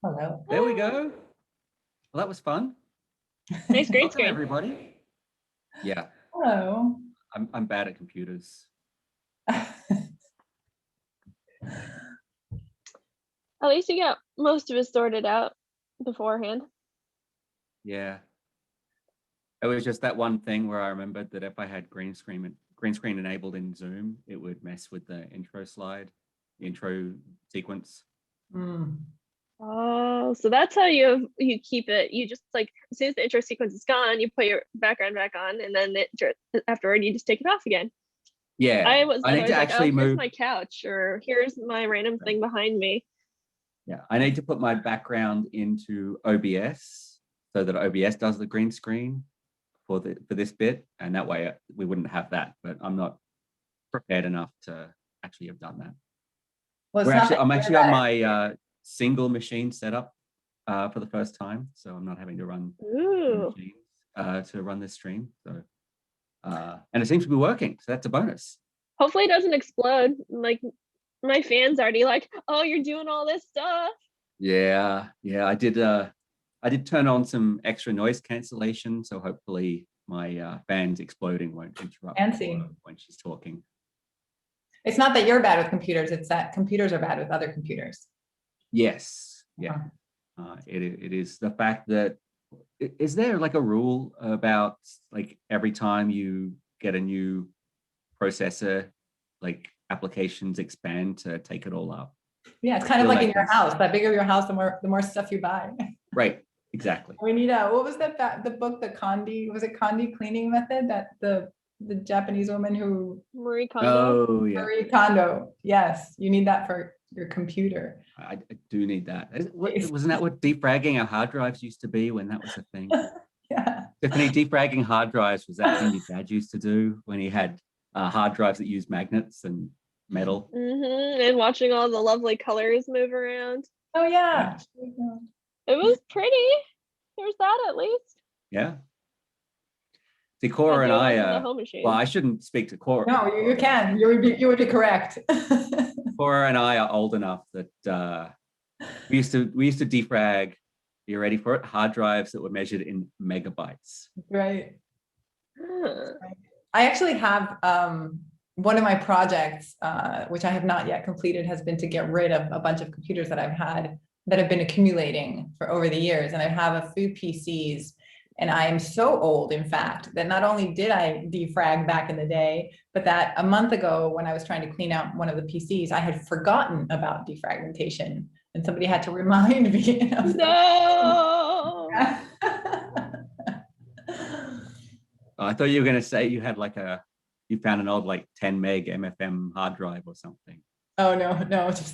Hello. There we go. Well, that was fun. Nice green Welcome, screen. everybody. Yeah, Hello. I'm bad at computers. At least you got most of it sorted out beforehand. Yeah. It was just that one thing where I remembered that if I had green screen enabled in Zoom, it would mess with the intro slide, the intro sequence. Oh, so that's how you keep it. You just like as soon as the intro sequence is gone, you put your background back on, and then afterward you just take it off again. Yeah, I need to actually here's move my couch, or here's my random thing behind me. Yeah, I need to put my background into OBS so that OBS does the green screen for this bit, and that way we wouldn't have that. But I'm not prepared enough to actually have done that. Well, I'm actually on my single machine setup for the first time, so I'm not having to run two machines to run this stream. So, and it seems to be working, so that's a bonus. Hopefully, it doesn't explode. Like my fans already like, oh, you're doing all this stuff. Yeah, I did turn on some extra noise cancellation, so hopefully my fans exploding won't interrupt when she's talking. It's not that you're bad with computers, it's that computers are bad with other computers. Yes, yeah. It is the fact that, is there like a rule about like every time you get a new processor, like applications expand to take it all up? Yeah, it's kind of like in your house. The bigger your house, the more stuff you buy. Right, exactly. We need what was that the book, the Kondi, was it Kondi cleaning method, that the Japanese woman who Marie Kondo. Oh yeah, Marie Kondo. Yes, you need that for your computer. I do need that. Wasn't that what defragging our hard drives used to be when that was a thing? Yeah. Tiffany, defragging hard drives was that thing your dad used to do when he had hard drives that used magnets and metal. And watching all the lovely colors move around. Oh yeah. It was pretty. There's that at least. Yeah. See, Cora and I, well, I shouldn't speak to Cora. No, you can. You would be correct. Cora and I are old enough that we used to defrag. You ready for it? Hard drives that were measured in megabytes. Right. I actually have one of my projects, which I have not yet completed, has been to get rid of a bunch of computers that I've had that have been accumulating for over the years. And I have a few PCs. And I am so old, in fact, that not only did I defrag back in the day, but that a month ago when I was trying to clean out one of the PCs, I had forgotten about defragmentation. And somebody had to remind me. No! I thought you were going to say you had you found an old like 10 meg MFM hard drive or something. Oh, no. Just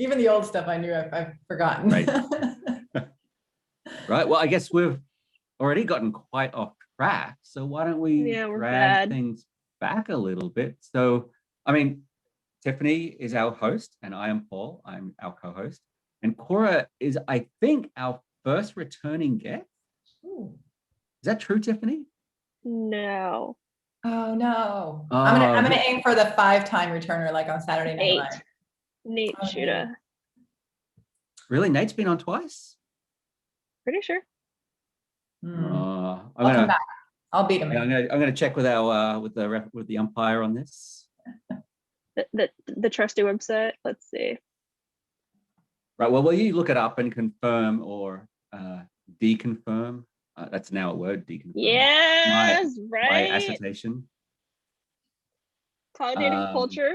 even the old stuff I knew I've forgotten. Right. Right. Well, I guess we've already gotten quite off track. So why don't we drag things back a little bit? So, I mean, Tiffany is our host and I am Paul. I'm our co-host. And Cora is, I think, our first returning guest. Ooh. Is that true, Tiffany? No. Oh, no. I'm gonna aim for the 5-time returner like on Saturday Night Live. Nate Shuda. Really? Nate's been on twice? Pretty sure. I'll come back. I'll beat him. Yeah, I'm gonna check with our with the umpire on this. The trusty website. Let's see. Right. Well, will you look it up and confirm or deconfirm? That's now a word. Deconfirm. Yes, right. My assertion. Validating culture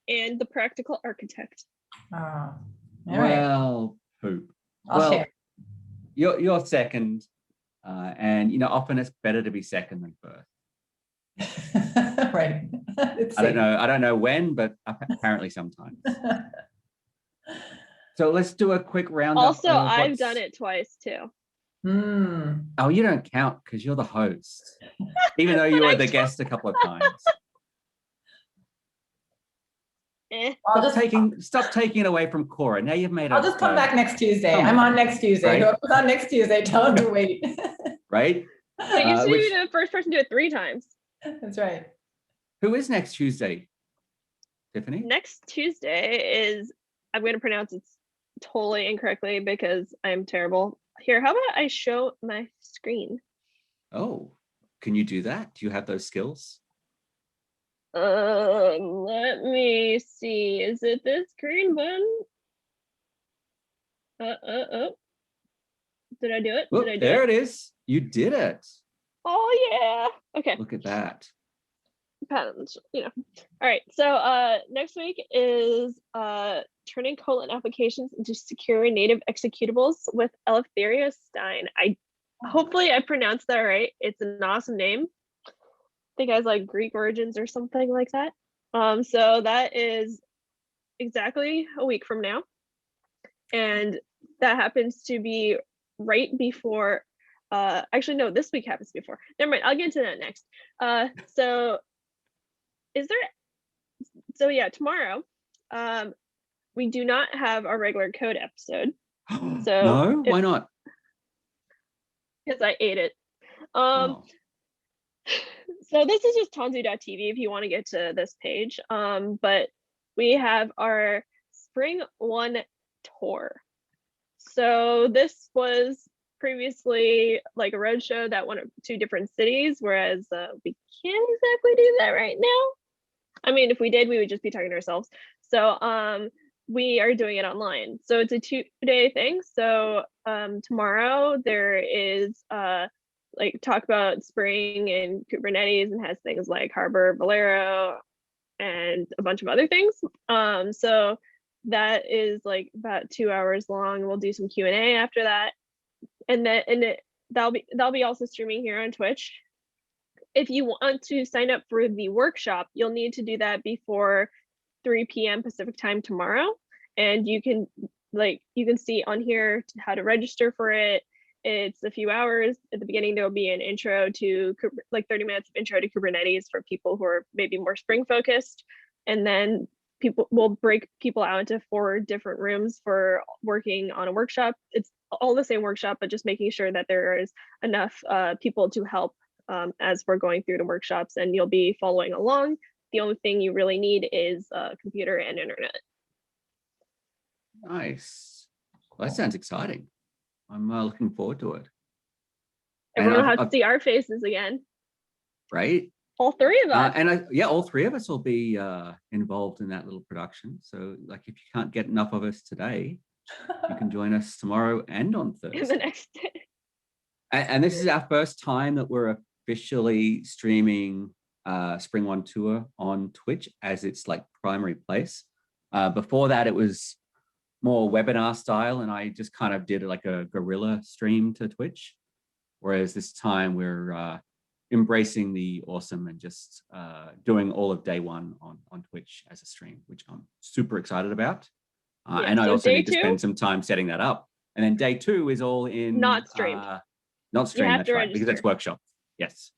and the practical architect. Well, poop. I'll share. You're second. And often it's better to be second than first. Right. I don't know when, but apparently sometimes. So let's do a quick roundup. Also, I've done it twice too. Oh, you don't count because you're the host, even though you were the guest a couple of times. Stop taking it away from Cora. Now you've made. I'll just come back next Tuesday. I'm on next Tuesday. Right? Whoever's on next Tuesday, tell him to wait. Right. I used to be the first person to do it 3 times. That's right. Who is next Tuesday? Tiffany. Next Tuesday is, I'm going to pronounce it totally incorrectly because I'm terrible. Here, how about I show my screen? Oh, can you do that? Do you have those skills? Let me see. Is it this green button? Did I do it? Look, Did I do there it? it is. You did it. Oh yeah. Okay. Look at that. Patterns, All right. So next week is turning Kotlin applications into secure native executables with Eleftheria Stein. Hopefully I pronounced that right. It's an awesome name. I think it has like Greek origins or something like that. So that is exactly a week from now. And that happens to be right before, actually, no, this week happens before. Never mind, I'll get into that next. So yeah, tomorrow, we do not have our regular code episode. So no, why not? Because I ate it. Oh. So this is just tanzu.tv if you want to get to this page. But we have our Spring 1 tour. So this was previously like a roadshow that went to different cities, whereas we can't exactly do that right now. I mean, if we did, we would just be talking to ourselves. So we are doing it online. So it's a 2-day thing. So tomorrow there is like talk about Spring and Kubernetes, and has things like Harbor, Valero, and a bunch of other things. So that is like about 2 hours long. We'll do some Q&A after that. And that'll be also streaming here on Twitch. If you want to sign up for the workshop, you'll need to do that before 3 p.m. Pacific time tomorrow. And you can see on here how to register for it. It's a few hours. At the beginning, there'll be an intro to like 30 minutes of intro to Kubernetes for people who are maybe more Spring focused. And then we'll break people out into 4 different rooms for working on a workshop. It's all the same workshop, but just making sure that there is enough people to help as we're going through the workshops, and you'll be following along. The only thing you really need is a computer and internet. Nice. Well, that sounds exciting. I'm looking forward to it. Everyone will have to see our faces again. Right? All 3 of us. All 3 of us will be involved in that little production. So like if you can't get enough of us today, you can join us tomorrow and on Thursday. And the next day. And this is our first time that we're officially streaming Spring 1 Tour on Twitch as its like primary place. Before that, it was more webinar style, and I just kind of did like a guerrilla stream to Twitch. Whereas this time we're embracing the awesome and just doing all of day 1 on Twitch as a stream, which I'm super excited about. And I also need to spend some time setting that up. And then day 2 is all in not streamed. Not streamed, that's right, because it's workshop. Yes.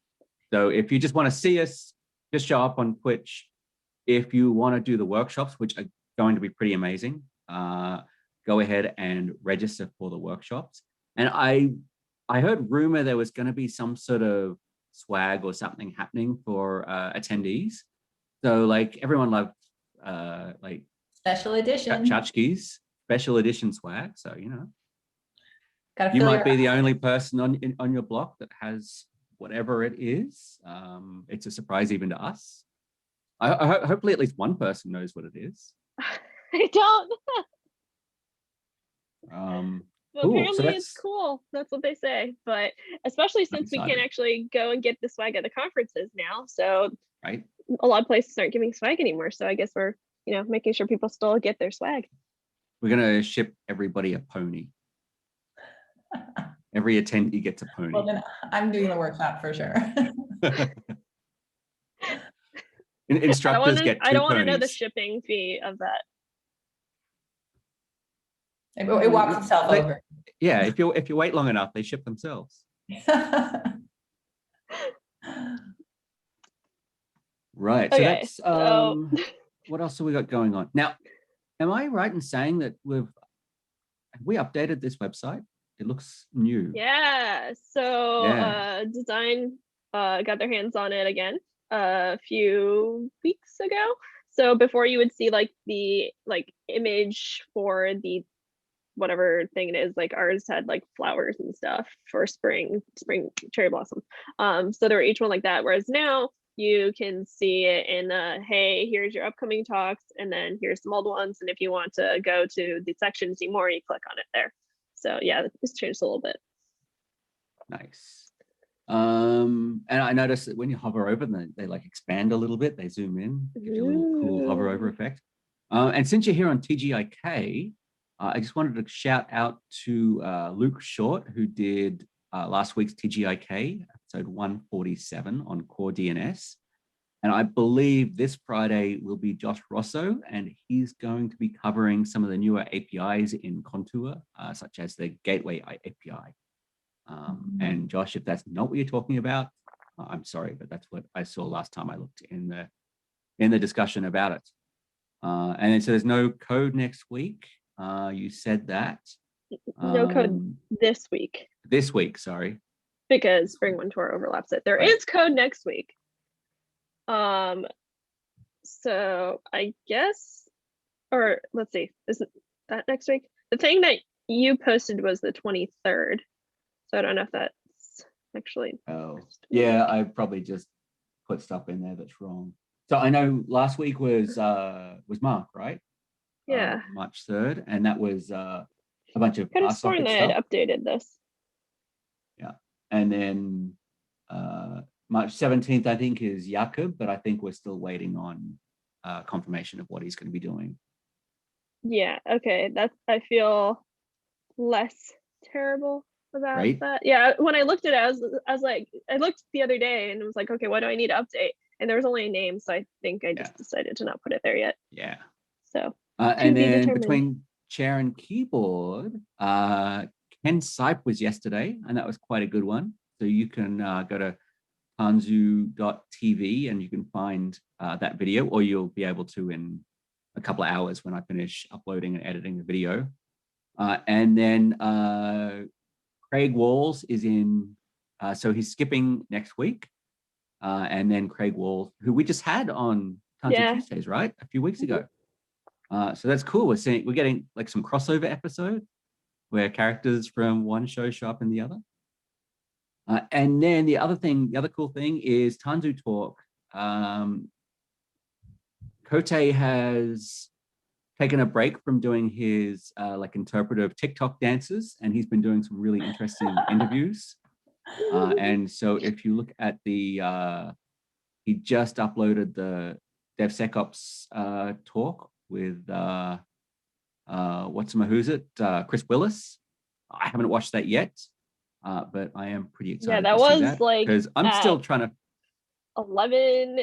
So if you just want to see us, just show up on Twitch. If you want to do the workshops, which are going to be pretty amazing, go ahead and register for the workshops. And I heard rumor there was going to be some sort of swag or something happening for attendees. So like everyone loved like special edition tchotchkes, special edition swag. So you might be the only person on your block that has whatever it is. It's a surprise even to us. Hopefully at least one person knows what it is. I don't. Well, cool. apparently it's cool. That's what they say. But especially since we can actually go and get the swag at the conferences now. So right. A lot of places aren't giving swag anymore. So I guess we're, making sure people still get their swag. We're going to ship everybody a pony. Every attendee gets a pony. Well, then I'm doing the workshop for sure. Instructors get 2 I don't want to ponies. know the shipping fee of that. It walks itself over. Yeah, if you wait long enough, they ship themselves. Right. Okay, so that's what else have we got going on? Now, am I right in saying that have we updated this website? It looks new. Yeah. So Design got their hands on it again a few weeks ago. So before you would see like the image for the whatever thing it is. Like ours had like flowers and stuff for spring cherry blossom. So there were each one like that. Whereas now you can see it in hey, here's your upcoming talks, and then here's some old ones. And if you want to go to the section and see more, you click on it there. So yeah, it's changed a little bit. Nice. And I noticed that when you hover over them, they like expand a little bit. They zoom in, gives you a little cool hover over effect. And since you're here on TGIK, I just wanted to shout out to Luke Short, who did last week's TGIK, episode 147 on core DNS. And I believe this Friday will be Josh Rosso, and he's going to be covering some of the newer APIs in Contour, such as the Gateway API. And Josh, if that's not what you're talking about, I'm sorry, but that's what I saw last time I looked in the discussion about it. And so there's no code next week. You said that. No code this week. This week, sorry. Because Spring WebFlux overlaps it. There is code next week. So I guess, or let's see, isn't that next week? The thing that you posted was the 23rd. So I don't know if that's actually. Oh, yeah, I probably just put stuff in there that's wrong. So I know last week was Mark, right? Yeah. March 3rd, and that was a bunch of. Could have sworn they had updated this. Yeah, and then March 17th, I think, is Jakob, but I think we're still waiting on confirmation of what he's going to be doing. Yeah. Okay. I feel less terrible about that. Yeah. When I looked at it, I was like, I looked the other day and it was like, okay, what do I need to update? And there was only a name, so I think I just decided to not put it there yet. Yeah. So. And then between chair and keyboard, Ken Sipe was yesterday, and that was quite a good one. So you can go to Tanzu.tv and you can find that video, or you'll be able to in a couple of hours when I finish uploading and editing the video. And then Craig Walls is in, so he's skipping next week. And then Craig Walls, who we just had on Tanzu Tuesdays, right? A few weeks ago. So that's cool. We're getting like some crossover episode where characters from one show show up in the other. And then the other cool thing is Tanzu Talk. Kote has taken a break from doing his like interpretive TikTok dances, and he's been doing some really interesting interviews. And so if you look at the, he just uploaded the DevSecOps talk with who's it? Chris Willis. I haven't watched that yet, but I am pretty excited. Yeah, that was like because I'm still trying to 11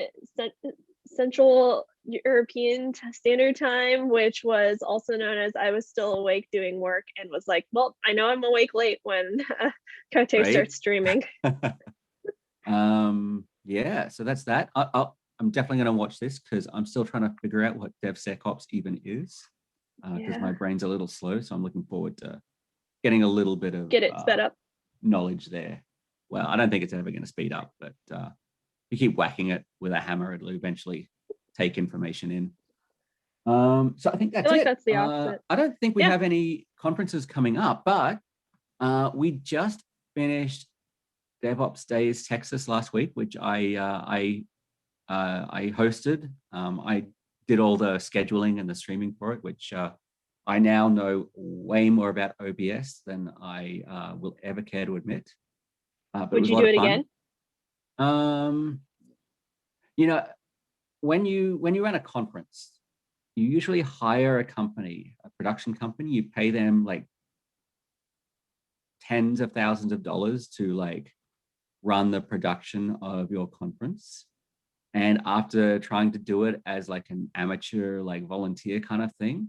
Central European Standard Time, which was also known as I was still awake doing work, and was like, well, I know I'm awake late when Kote starts streaming. Yeah, so that's that. I'm definitely going to watch this because I'm still trying to figure out what DevSecOps even is, because my brain's a little slow. So I'm looking forward to getting a little bit of sped up knowledge there. Well, I don't think it's ever going to speed up, but you keep whacking it with a hammer, it'll eventually take information in. So I think that's it. That's the opposite. I don't think we have any conferences coming up, but we just finished DevOps Days Texas last week, which I hosted. I did all the scheduling and the streaming for it, which I now know way more about OBS than I will ever care to admit. Would you do it again? You know, when you run a conference, you usually hire a company, a production company. You pay them like tens of thousands of dollars to like run the production of your conference. And after trying to do it as like an amateur, like volunteer kind of thing,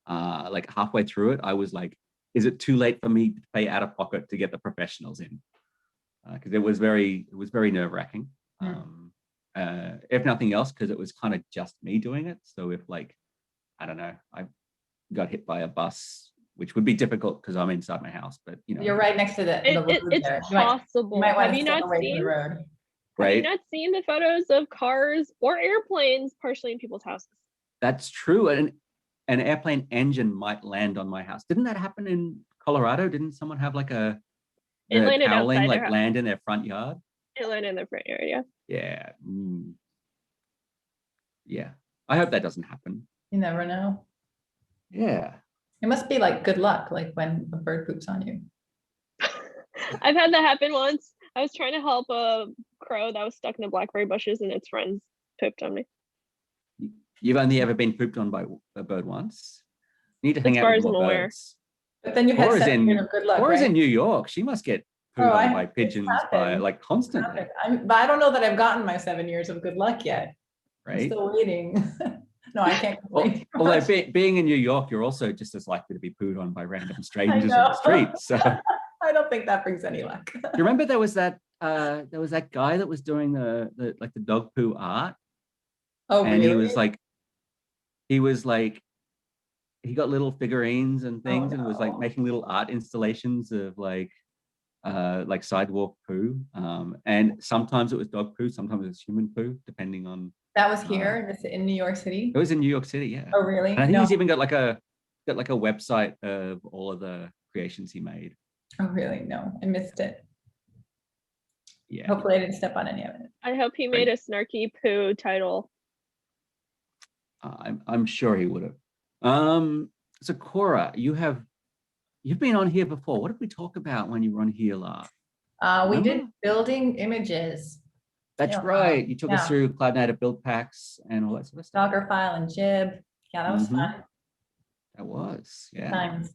like halfway through it, I was like, is it too late for me to pay out of pocket to get the professionals in? Because it was very nerve-wracking. If nothing else, because it was kind of just me doing it. So if like, I don't know, I got hit by a bus, which would be difficult because I'm inside my house, but you know. You're right next to the road. It's possible. Have you not seen the road? Have you not seen the photos of cars or airplanes partially in people's houses? That's true. And an airplane engine might land on my house. Didn't that happen in Colorado? Didn't someone have like It landed cowling outside like their land in their front yard? It landed in their front yard, yeah. Yeah. Yeah. I hope that doesn't happen. You never know. Yeah. It must be like good luck, like when a bird poops on you. I've had that happen once. I was trying to help a crow that was stuck in the blackberry bushes and its friends pooped on me. You've only ever been pooped on by a bird once? You need to hang As out far with as I'm more aware. birds. But then you had Cora's 7 years of good luck, Cora's right? in New York. She must get pooed on by pigeons happened. like constantly. But I don't know that I've gotten my 7 years of good luck yet. I'm Right? still waiting. No, I can't complain. Although being in New York, you're also just as likely to be pooed on by random strangers know. on the street. So I don't think that brings any luck. you remember there was that guy that was doing the dog poo art? Oh, and really? he got little figurines and things, and was like no. making little art installations of like sidewalk poo. And sometimes it was dog poo, sometimes it was human poo, depending on. That was here in New York City? It was in New York City, yeah. Oh, really? And I think he's even got like a website of all of the creations he made. Oh, really? No, I missed it. Yeah. Hopefully I didn't step on any of it. I hope he made a snarky poo title. I'm sure he would have. So Cora, you've been on here before. What did we talk about when you were on here last? We did building images. That's right. You took us through cloud native build packs and all that sort of stuff. Dockerfile and Jib. Yeah, that was fun. That was, yeah. Times.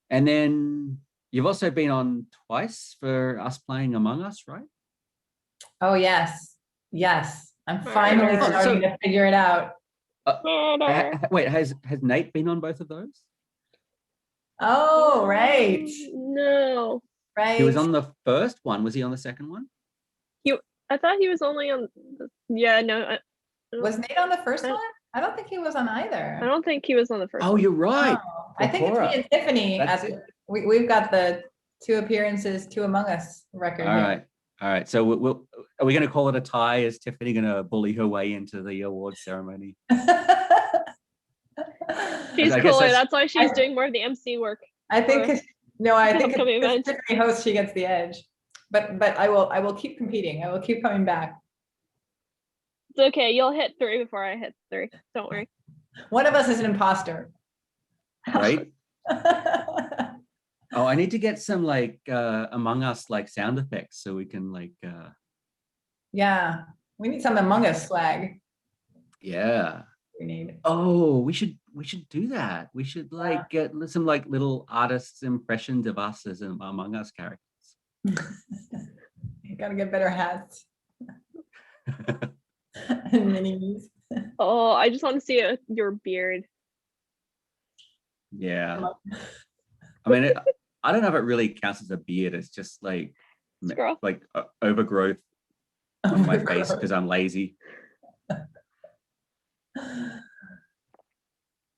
And then you've also been on twice for us playing Among Us, right? Oh, yes. Yes. I'm finally starting to figure it out. Wait, has Nate been on both of those? Oh, right. No. Right. He was on the first one. Was he on the second one? I thought he was only on. Was Nate on the first one? I don't think he was on either. I don't think he was on the first one. Oh, you're right. Oh, I think Cora. It's me and Tiffany. We've got the 2 appearances, 2 Among Us record. All right. So are we going to call it a tie? Is Tiffany going to bully her way into the award ceremony? She's cooler. That's why she's doing more of the MC work. I think if Tiffany hosts, she gets the edge. But I will keep competing. I will keep coming back. It's okay. You'll hit 3 before I hit 3. Don't worry. One of us is an imposter. Right? Oh, I need to get some like Among Us like sound effects so we can like yeah, we need some Among Us swag. Yeah. We need. Oh, we should do that. We should like get some like little artists' impressions of us as Among Us characters. You gotta get better hats. And minis. Oh, I just want to see your beard. Yeah. I mean, I don't know if it really counts as a beard. It's just like overgrowth on my face because I'm lazy.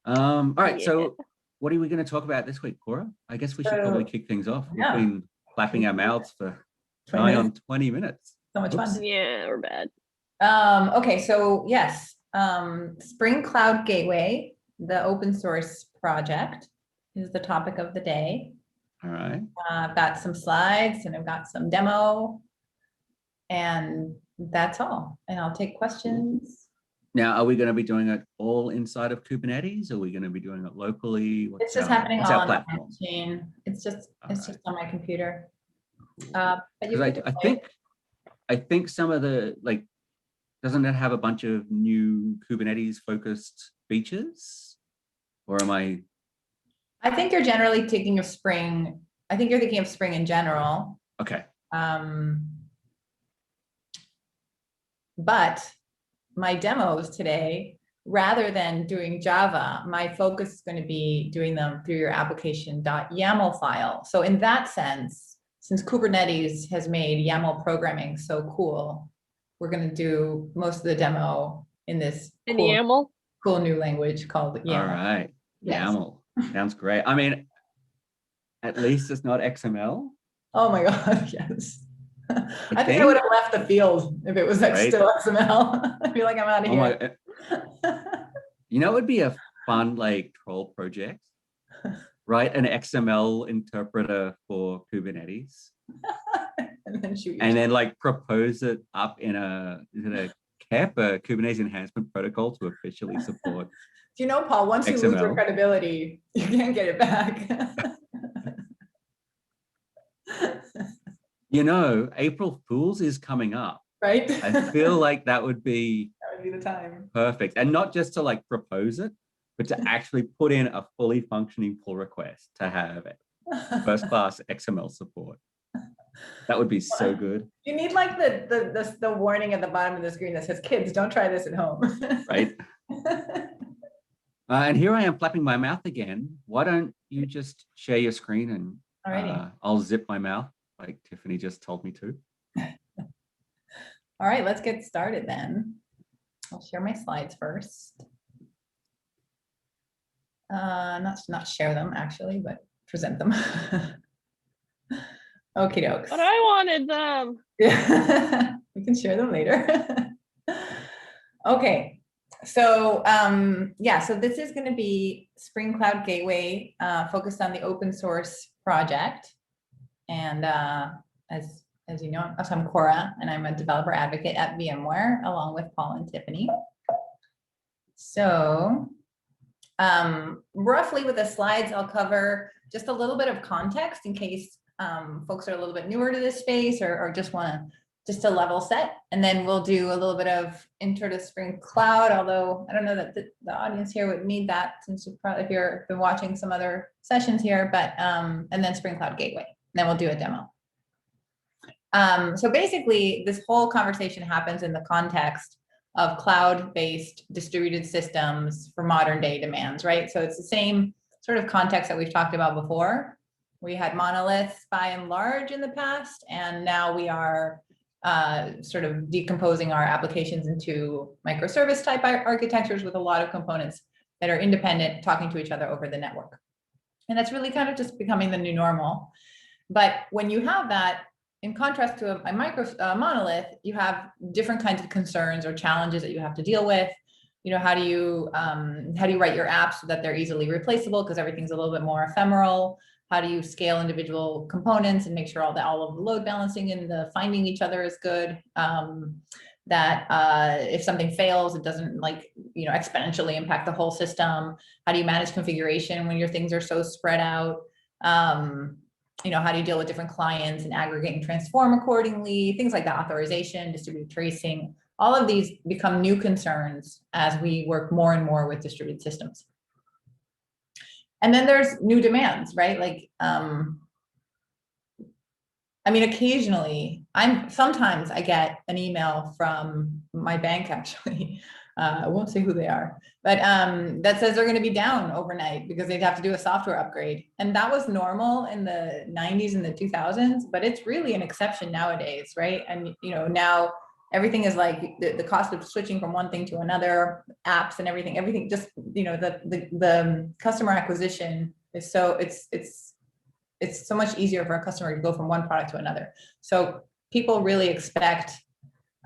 All right, so what are we going to talk about this week, Cora? I guess we should probably kick things off. We've been flapping our mouths for 20 minutes. So much fun. Yeah, we're bad. Okay, so yes, Spring Cloud Gateway, the open source project, is the topic of the day. All right. I've got some slides and I've got some demo, and that's all. And I'll take questions. Now, are we going to be doing it all inside of Kubernetes? Or are we going to be doing it locally? It's just happening all on my machine. It's just on my computer. But I think some of the like, doesn't it have a bunch of new Kubernetes focused features? Or am I? I think you're generally thinking of Spring. I think you're thinking of Spring in general. Okay. But my demos today, rather than doing Java, my focus is going to be doing them through your application.yaml file. So in that sense, since Kubernetes has made YAML programming so cool, we're going to do most of the demo in this cool new language called YAML. All right. Yes. YAML. Sounds great. I mean, at least it's not XML. Oh my God, yes. I think I would have left the field if it was still XML. I feel like I'm out of here. You know, it would be a fun like troll projects. Write an XML interpreter for Kubernetes. And then like propose it up in a KEP, a Kubernetes enhancement protocol to officially support. Do you know, Paul, once you lose your credibility, you can't get it back. You know, April Fool's is coming up. Right? I feel like that would be the time. Perfect. And not just to like propose it, but to actually put in a fully functioning pull request to have first class XML support. That would be so good. You need like the warning at the bottom of the screen that says, kids, don't try this at home. Right. And here I am flapping my mouth again. Why don't you just share your screen and I'll zip my mouth like Tiffany just told me to. All right, let's get started then. I'll share my slides first. Not share them actually, but present them. Okie dokes. But I wanted them. Yeah, we can share them later. Okay, so yeah, so this is going to be Spring Cloud Gateway focused on the open source project. And as you know, I'm Cora, and I'm a developer advocate at VMware, along with Paul and Tiffany. So roughly with the slides, I'll cover just a little bit of context in case folks are a little bit newer to this space or just want to level set. And then we'll do a little bit of intro to Spring Cloud, although I don't know that the audience here would need that since you probably, if you've been watching some other sessions here, but and then Spring Cloud Gateway. And then we'll do a demo. So basically, this whole conversation happens in the context of cloud-based distributed systems for modern day demands, right? So it's the same sort of context that we've talked about before. We had monoliths by and large in the past, and now we are sort of decomposing our applications into microservice type architectures with a lot of components that are independent, talking to each other over the network. And that's really kind of just becoming the new normal. But when you have that, in contrast to a monolith, you have different kinds of concerns or challenges that you have to deal with. You know, how do you write your apps so that they're easily replaceable because everything's a little bit more ephemeral? How do you scale individual components and make sure all of the load balancing and the finding each other is good? That if something fails, it doesn't exponentially impact the whole system. How do you manage configuration when your things are so spread out? How do you deal with different clients and aggregate and transform accordingly? Things like that, authorization, distributed tracing, all of these become new concerns as we work more and more with distributed systems. And then there's new demands, right? Like, occasionally, sometimes I get an email from my bank, actually. I won't say who they are, but that says they're going to be down overnight because they'd have to do a software upgrade. And that was normal in the 90s and the 2000s, but it's really an exception nowadays, right? And now everything is like the cost of switching from one thing to another, apps and everything just, the customer acquisition is so it's so much easier for a customer to go from one product to another. So people really expect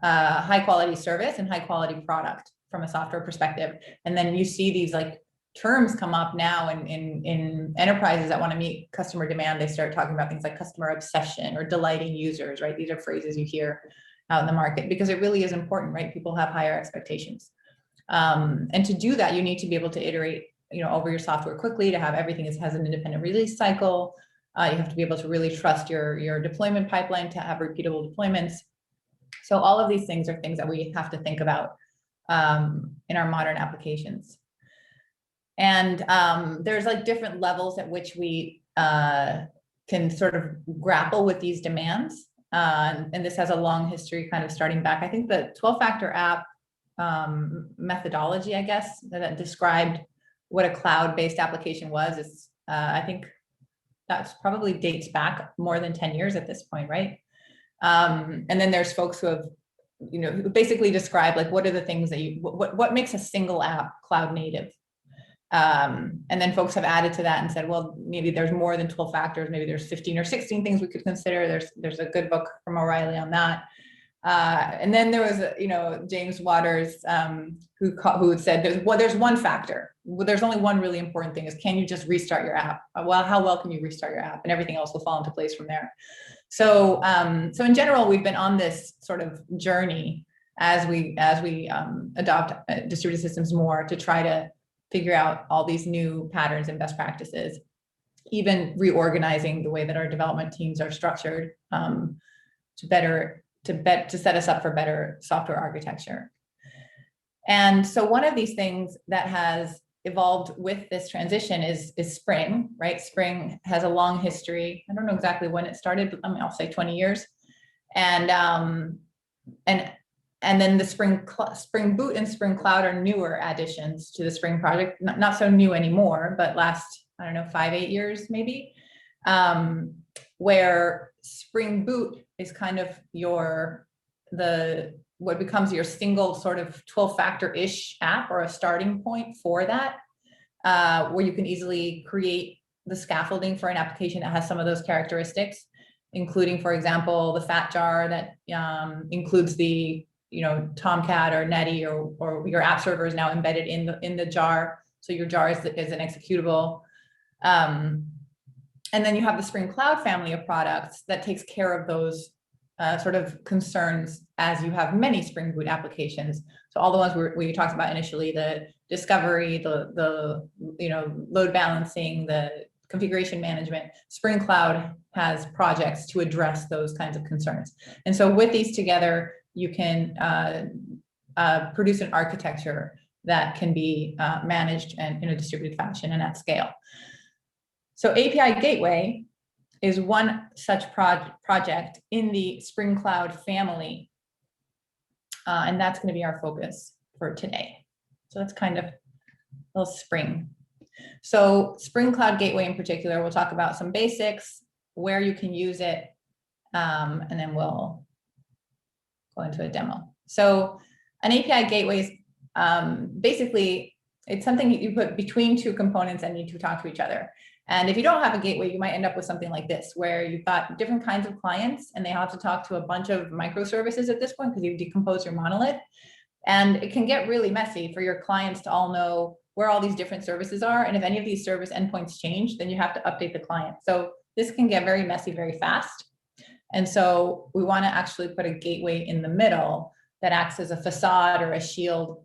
high quality service and high quality product from a software perspective. And then you see these like terms come up now in enterprises that want to meet customer demand. They start talking about things like customer obsession or delighting users, right? These are phrases you hear out in the market because it really is important, right? People have higher expectations. And to do that, you need to be able to iterate, over your software quickly, to have everything has an independent release cycle. You have to be able to really trust your deployment pipeline to have repeatable deployments. So all of these things are things that we have to think about in our modern applications. And there's like different levels at which we can sort of grapple with these demands. And this has a long history kind of starting back. I think the 12-factor app methodology, I guess, that described what a cloud-based application was, is I think that's probably dates back more than 10 years at this point, right? And then there's folks who have, who basically describe like what are the things that what makes a single app cloud native. And then folks have added to that and said, well, maybe there's more than 12 factors. Maybe there's 15 or 16 things we could consider. There's a good book from O'Reilly on that. And then there was, James Waters, who said there's one factor. Well, there's only one really important thing is, can you just restart your app? Well, how well can you restart your app? And everything else will fall into place from there. So, so in general, we've been on this sort of journey as we adopt distributed systems more to try to figure out all these new patterns and best practices, even reorganizing the way that our development teams are structured to set us up for better software architecture. And so one of these things that has evolved with this transition is Spring, right? Spring has a long history. I don't know exactly when it started, but I'll say 20 years. And then the Spring Boot and Spring Cloud are newer additions to the Spring project. Not so new anymore, but last, I don't know, 5-8 years maybe, where Spring Boot is kind of what becomes your single sort of 12-factor-ish app, or a starting point for that, where you can easily create the scaffolding for an application that has some of those characteristics, including, for example, the fat jar that includes the Tomcat or Netty, or your app server is now embedded in the jar, so your jar is an executable. And then you have the Spring Cloud family of products that takes care of those sort of concerns as you have many Spring Boot applications. So all the ones we talked about initially, the discovery, the load balancing, the configuration management, Spring Cloud has projects to address those kinds of concerns. And so with these together, you can produce an architecture that can be managed and in a distributed fashion and at scale. So API Gateway is one such project in the Spring Cloud family. And that's going to be our focus for today. So that's kind of a little Spring. So Spring Cloud Gateway in particular, we'll talk about some basics, where you can use it, and then we'll go into a demo. So an API gateway is basically, it's something you put between two components that need to talk to each other. And if you don't have a gateway, you might end up with something like this, where you've got different kinds of clients and they have to talk to a bunch of microservices at this point because you've decomposed your monolith. And it can get really messy for your clients to all know where all these different services are. And if any of these service endpoints change, then you have to update the client. So this can get very messy very fast. And so we want to actually put a gateway in the middle that acts as a facade or a shield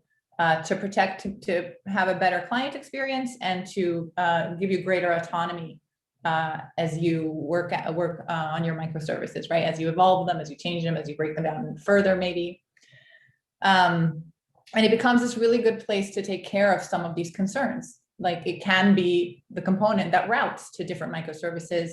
to protect, to have a better client experience and to give you greater autonomy as you work on your microservices, right? As you evolve them, as you change them, as you break them down further, maybe. And it becomes this really good place to take care of some of these concerns. Like it can be the component that routes to different microservices.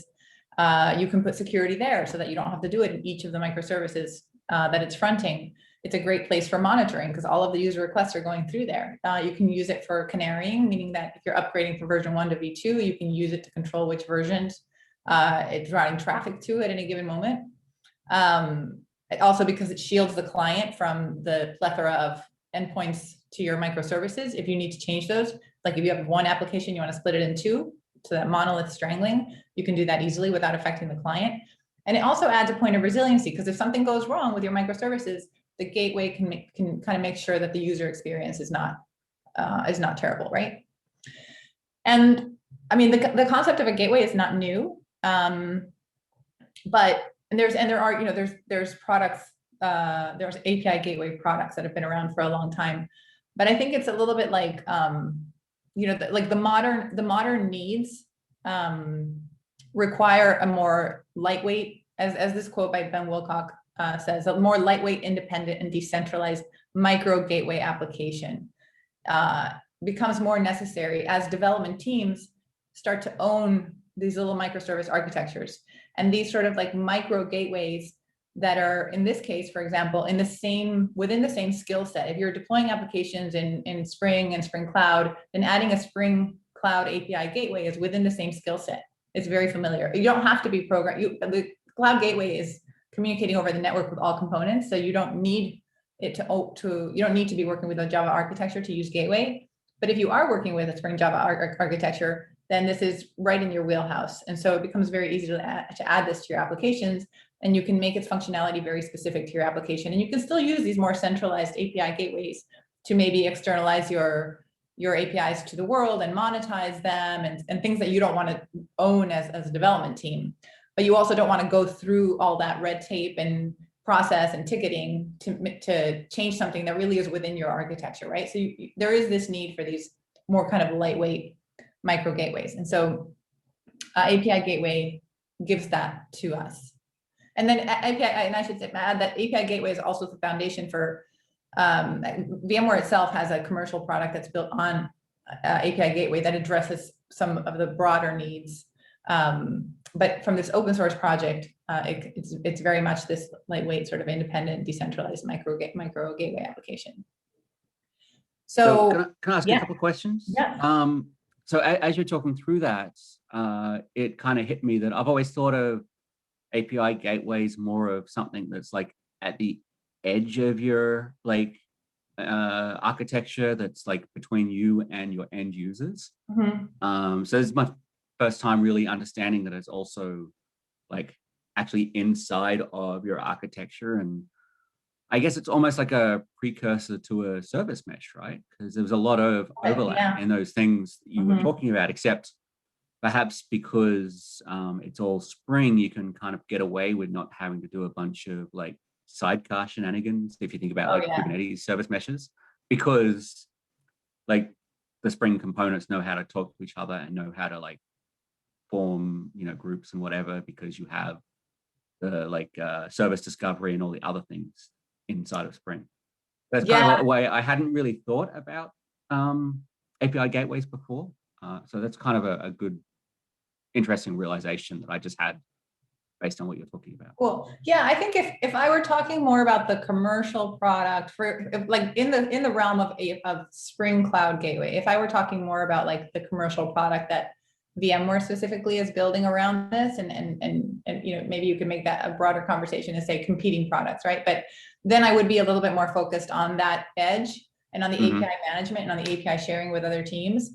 You can put security there so that you don't have to do it in each of the microservices that it's fronting. It's a great place for monitoring because all of the user requests are going through there. You can use it for canarying, meaning that if you're upgrading from version 1 to v2, you can use it to control which versions it's routing traffic to at any given moment. Also, because it shields the client from the plethora of endpoints to your microservices. If you need to change those, like if you have one application, you want to split it in two, so that monolith strangling, you can do that easily without affecting the client. And it also adds a point of resiliency because if something goes wrong with your microservices, the gateway can kind of make sure that the user experience is not terrible, right? And I mean, the concept of a gateway is not new, but there's products, there's API gateway products that have been around for a long time, but I think it's a little bit like like the modern needs require a more lightweight, as this quote by Ben Wilcock says, a more lightweight, independent, and decentralized micro gateway application becomes more necessary as development teams start to own these little microservice architectures. And these sort of like micro gateways that are, in this case, for example, within the same skill set. If you're deploying applications in Spring and Spring Cloud, then adding a Spring Cloud API gateway is within the same skill set. It's very familiar. You don't have to be programmed. The Cloud Gateway is communicating over the network with all components, so you don't need it you don't need to be working with a Java architecture to use Gateway. But if you are working with a Spring Java architecture, then this is right in your wheelhouse. And so it becomes very easy to add this to your applications, and you can make its functionality very specific to your application. And you can still use these more centralized API gateways to maybe externalize your APIs to the world and monetize them, and things that you don't want to own as a development team. But you also don't want to go through all that red tape and process and ticketing to change something that really is within your architecture, right? So there is this need for these more kind of lightweight micro gateways. And so API Gateway gives that to us. And then API, and I should add that API Gateway is also the foundation for VMware itself has a commercial product that's built on API Gateway that addresses some of the broader needs. But from this open source project, it's very much this lightweight, sort of independent, decentralized micro gateway application. So can I ask a couple of questions? Yeah. So as you're talking through that, it kind of hit me that I've always thought of API gateways more of something that's like at the edge of your architecture, that's like between you and your end users. Mm-hmm. So this is my first time really understanding that it's also like actually inside of your architecture. And I guess it's almost like a precursor to a service mesh, right? Because there's a lot of overlap in those things that you were talking about, except perhaps because it's all Spring, you can kind of get away with not having to do a bunch of like sidecar shenanigans, if you think about Kubernetes service meshes, because like the Spring components know how to talk to each other and know how to like form, groups and whatever, because you have the service discovery and all the other things inside of Spring. That's kind of a way I hadn't really thought about API gateways before. So that's kind of a good, interesting realization that I just had based on what you're talking about. Cool. Yeah, I think if I were talking more about the commercial product for like in the realm of Spring Cloud Gateway, if I were talking more about like the commercial product that VMware specifically is building around this, and maybe you could make that a broader conversation and say competing products, right? But then I would be a little bit more focused on that edge and on the API management and on the API sharing with other teams.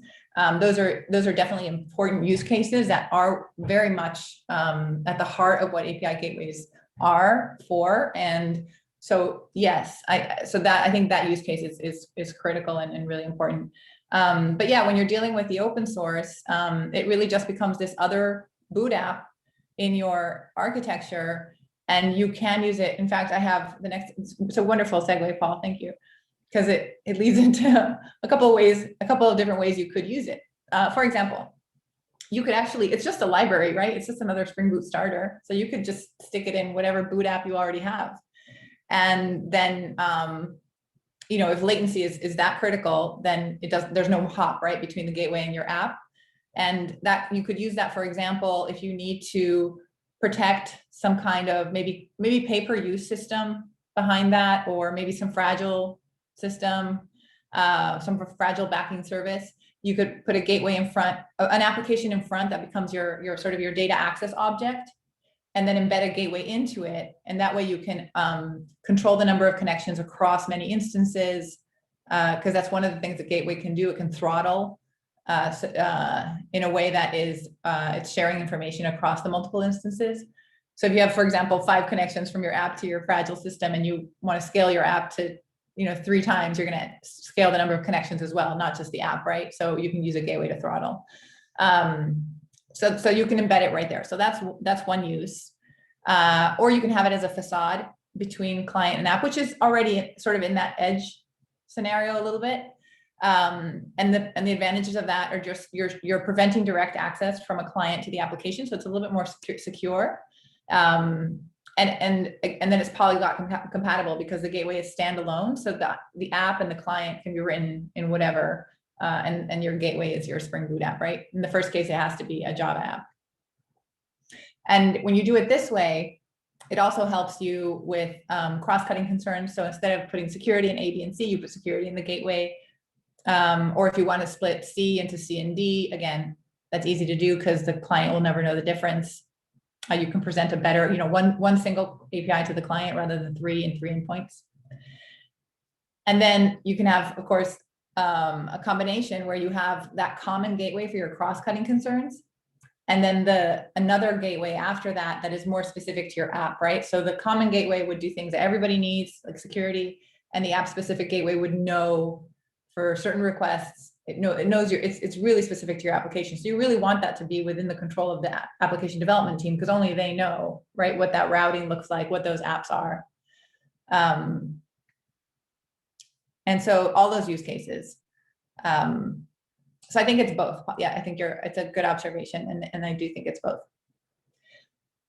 Those are definitely important use cases that are very much at the heart of what API gateways are for. And so yes, I think that use case is critical and really important. But yeah, when you're dealing with the open source, it really just becomes this other boot app in your architecture, and you can use it. In fact, I have the next. It's a wonderful segue, Paul. Thank you. Because it leads into a couple of different ways you could use it. For example, you could actually, it's just a library, right? It's just another Spring Boot starter. So you could just stick it in whatever boot app you already have. And then, if latency is that critical, then there's no hop, right, between the gateway and your app. And that you could use that, for example, if you need to protect some kind of maybe pay-per-use system behind that, or maybe some fragile system, some fragile backing service. You could put a gateway in front, an application in front that becomes your sort of your data access object, and then embed a gateway into it. And that way you can control the number of connections across many instances, because that's one of the things the gateway can do. It can throttle in a way that is it's sharing information across the multiple instances. So if you have, for example, 5 connections from your app to your fragile system, and you want to scale your app to 3 times, you're going to scale the number of connections as well, not just the app, right? So you can use a gateway to throttle. So you can embed it right there. So that's one use. Or you can have it as a facade between client and app, which is already sort of in that edge scenario a little bit. And the advantages of that are just you're preventing direct access from a client to the application, so it's a little bit more secure. And then it's polyglot compatible because the gateway is standalone, so that the app and the client can be written in whatever, and your gateway is your Spring Boot app, right? In the first case, it has to be a Java app. And when you do it this way, it also helps you with cross-cutting concerns. So instead of putting security in A, B, and C, you put security in the gateway. Or if you want to split C into C and D, again, that's easy to do because the client will never know the difference. You can present a better, one single API to the client rather than 3 and 3 endpoints. And then you can have, of course, a combination where you have that common gateway for your cross-cutting concerns, and then another gateway after that that is more specific to your app, right? So the common gateway would do things that everybody needs, like security, and the app-specific gateway would know for certain requests. It knows it's really specific to your application. So you really want that to be within the control of the application development team, because only they know, right, what that routing looks like, what those apps are. And so all those use cases. So I think it's both. Yeah, I think it's a good observation, and I do think it's both.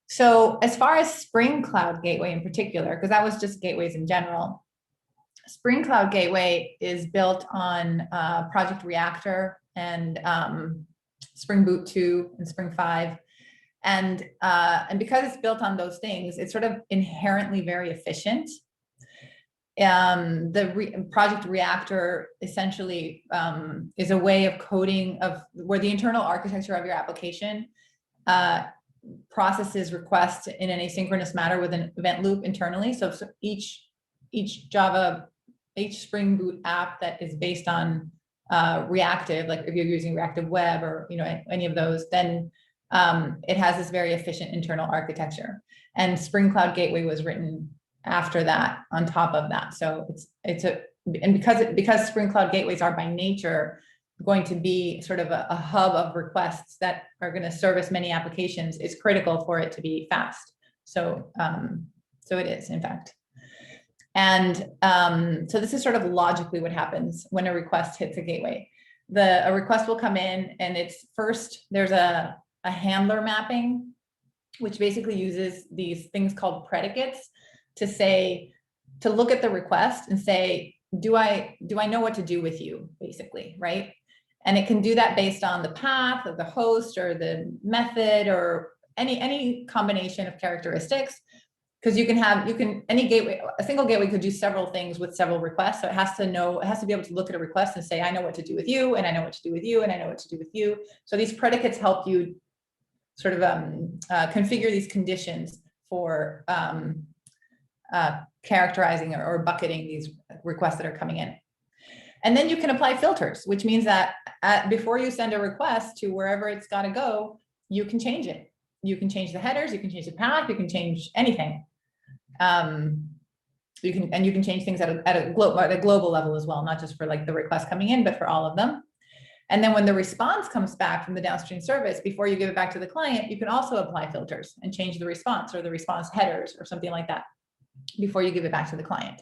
So as far as Spring Cloud Gateway in particular, because that was just gateways in general, Spring Cloud Gateway is built on Project Reactor and Spring Boot 2 and Spring 5. And because it's built on those things, it's sort of inherently very efficient. Project Reactor essentially is a way of coding where the internal architecture of your application processes requests in an asynchronous manner with an event loop internally. So each Spring Boot app that is based on reactive, like if you're using reactive web or any of those, then it has this very efficient internal architecture. And Spring Cloud Gateway was written after that, on top of that. So because Spring Cloud Gateways are by nature going to be sort of a hub of requests that are going to service many applications, it's critical for it to be fast. So it is, in fact. And so this is sort of logically what happens when a request hits a gateway. A request will come in, and it's first, there's a handler mapping, which basically uses these things called predicates to look at the request and say, do I know what to do with you, basically, right? And it can do that based on the path of the host or the method or any combination of characteristics. Because any gateway, a single gateway could do several things with several requests. So it has to be able to look at a request and say, I know what to do with you, and I know what to do with you, and I know what to do with you. So these predicates help you sort of configure these conditions for characterizing or bucketing these requests that are coming in. And then you can apply filters, which means that before you send a request to wherever it's got to go, you can change it. You can change the headers, you can change the path, you can change anything. You can change things at a global level as well, not just for like the request coming in, but for all of them. And then when the response comes back from the downstream service, before you give it back to the client, you can also apply filters and change the response or the response headers or something like that before you give it back to the client.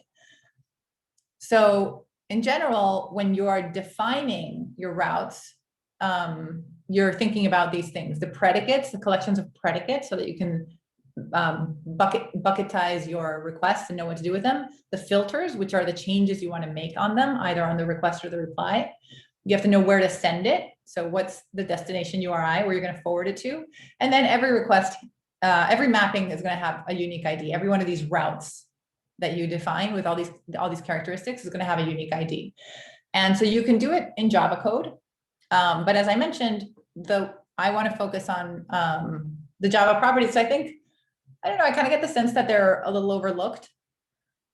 So in general, when you are defining your routes, you're thinking about these things, the predicates, the collections of predicates, so that you can bucketize your requests and know what to do with them. The filters, which are the changes you want to make on them, either on the request or the reply. You have to know where to send it. So what's the destination URI where you're going to forward it to? And then every request, every mapping is going to have a unique ID. Every one of these routes that you define with all these characteristics is going to have a unique ID. And so you can do it in Java code. But as I mentioned, I want to focus on the Java properties. So I don't know, I kind of get the sense that they're a little overlooked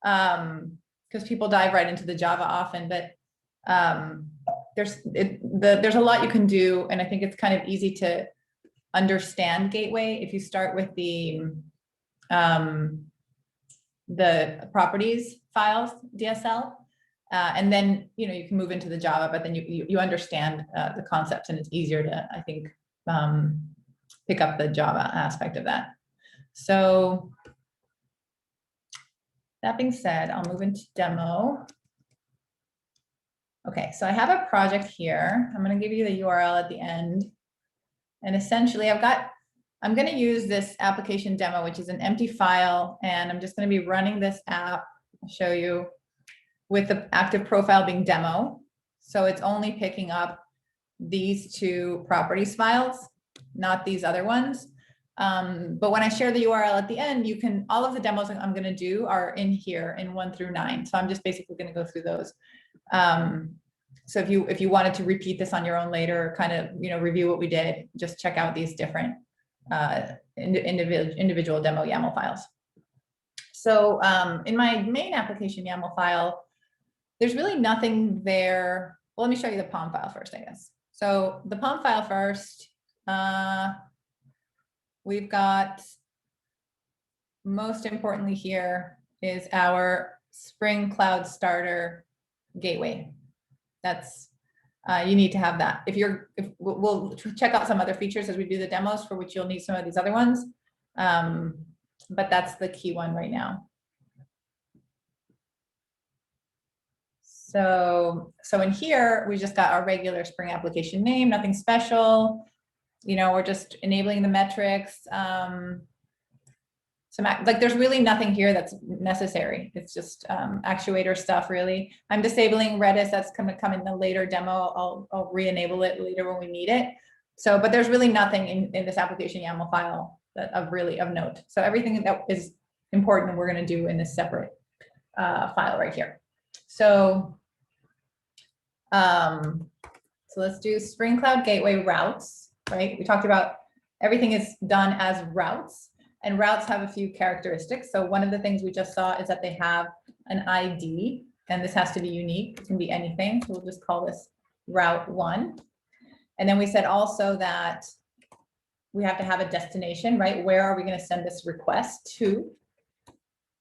because people dive right into the Java often, but there's a lot you can do. And I think it's kind of easy to understand Gateway if you start with the properties files, DSL. And then, you can move into the Java, but then you understand the concepts, and it's easier to, I think, pick up the Java aspect of that. So that being said, I'll move into demo. Okay, so I have a project here. I'm going to give you the URL at the end. And essentially I'm going to use this application demo, which is an empty file, and I'm just going to be running this app. I'll show you with the active profile being demo. So it's only picking up these two properties files, not these other ones. But when I share the URL at the end, all of the demos I'm going to do are in here in 1 through 9. So I'm just basically going to go through those. So if you wanted to repeat this on your own later, kind of, review what we did, just check out these different individual demo YAML files. So in my main application YAML file, there's really nothing there well, let me show you the POM file first, I guess. So the POM file first, we've got, most importantly here is our Spring Cloud Starter gateway. That's, you need to have that. If we'll check out some other features as we do the demos for which you'll need some of these other ones. But that's the key one right now. So in here, we just got our regular Spring application name, nothing special. You know, we're just enabling the metrics. Like there's really nothing here that's necessary. It's just actuator stuff, really. I'm disabling Redis. That's going to come in the later demo. I'll re-enable it later when we need it. So, but there's really nothing in this application YAML file that of note. So everything that is important, we're going to do in this separate file right here. So, let's do Spring Cloud Gateway routes, right? We talked about everything is done as routes, and routes have a few characteristics. So one of the things we just saw is that they have an ID, and this has to be unique. It can be anything. So we'll just call this route 1. And then we said also that we have to have a destination, right? Where are we going to send this request to?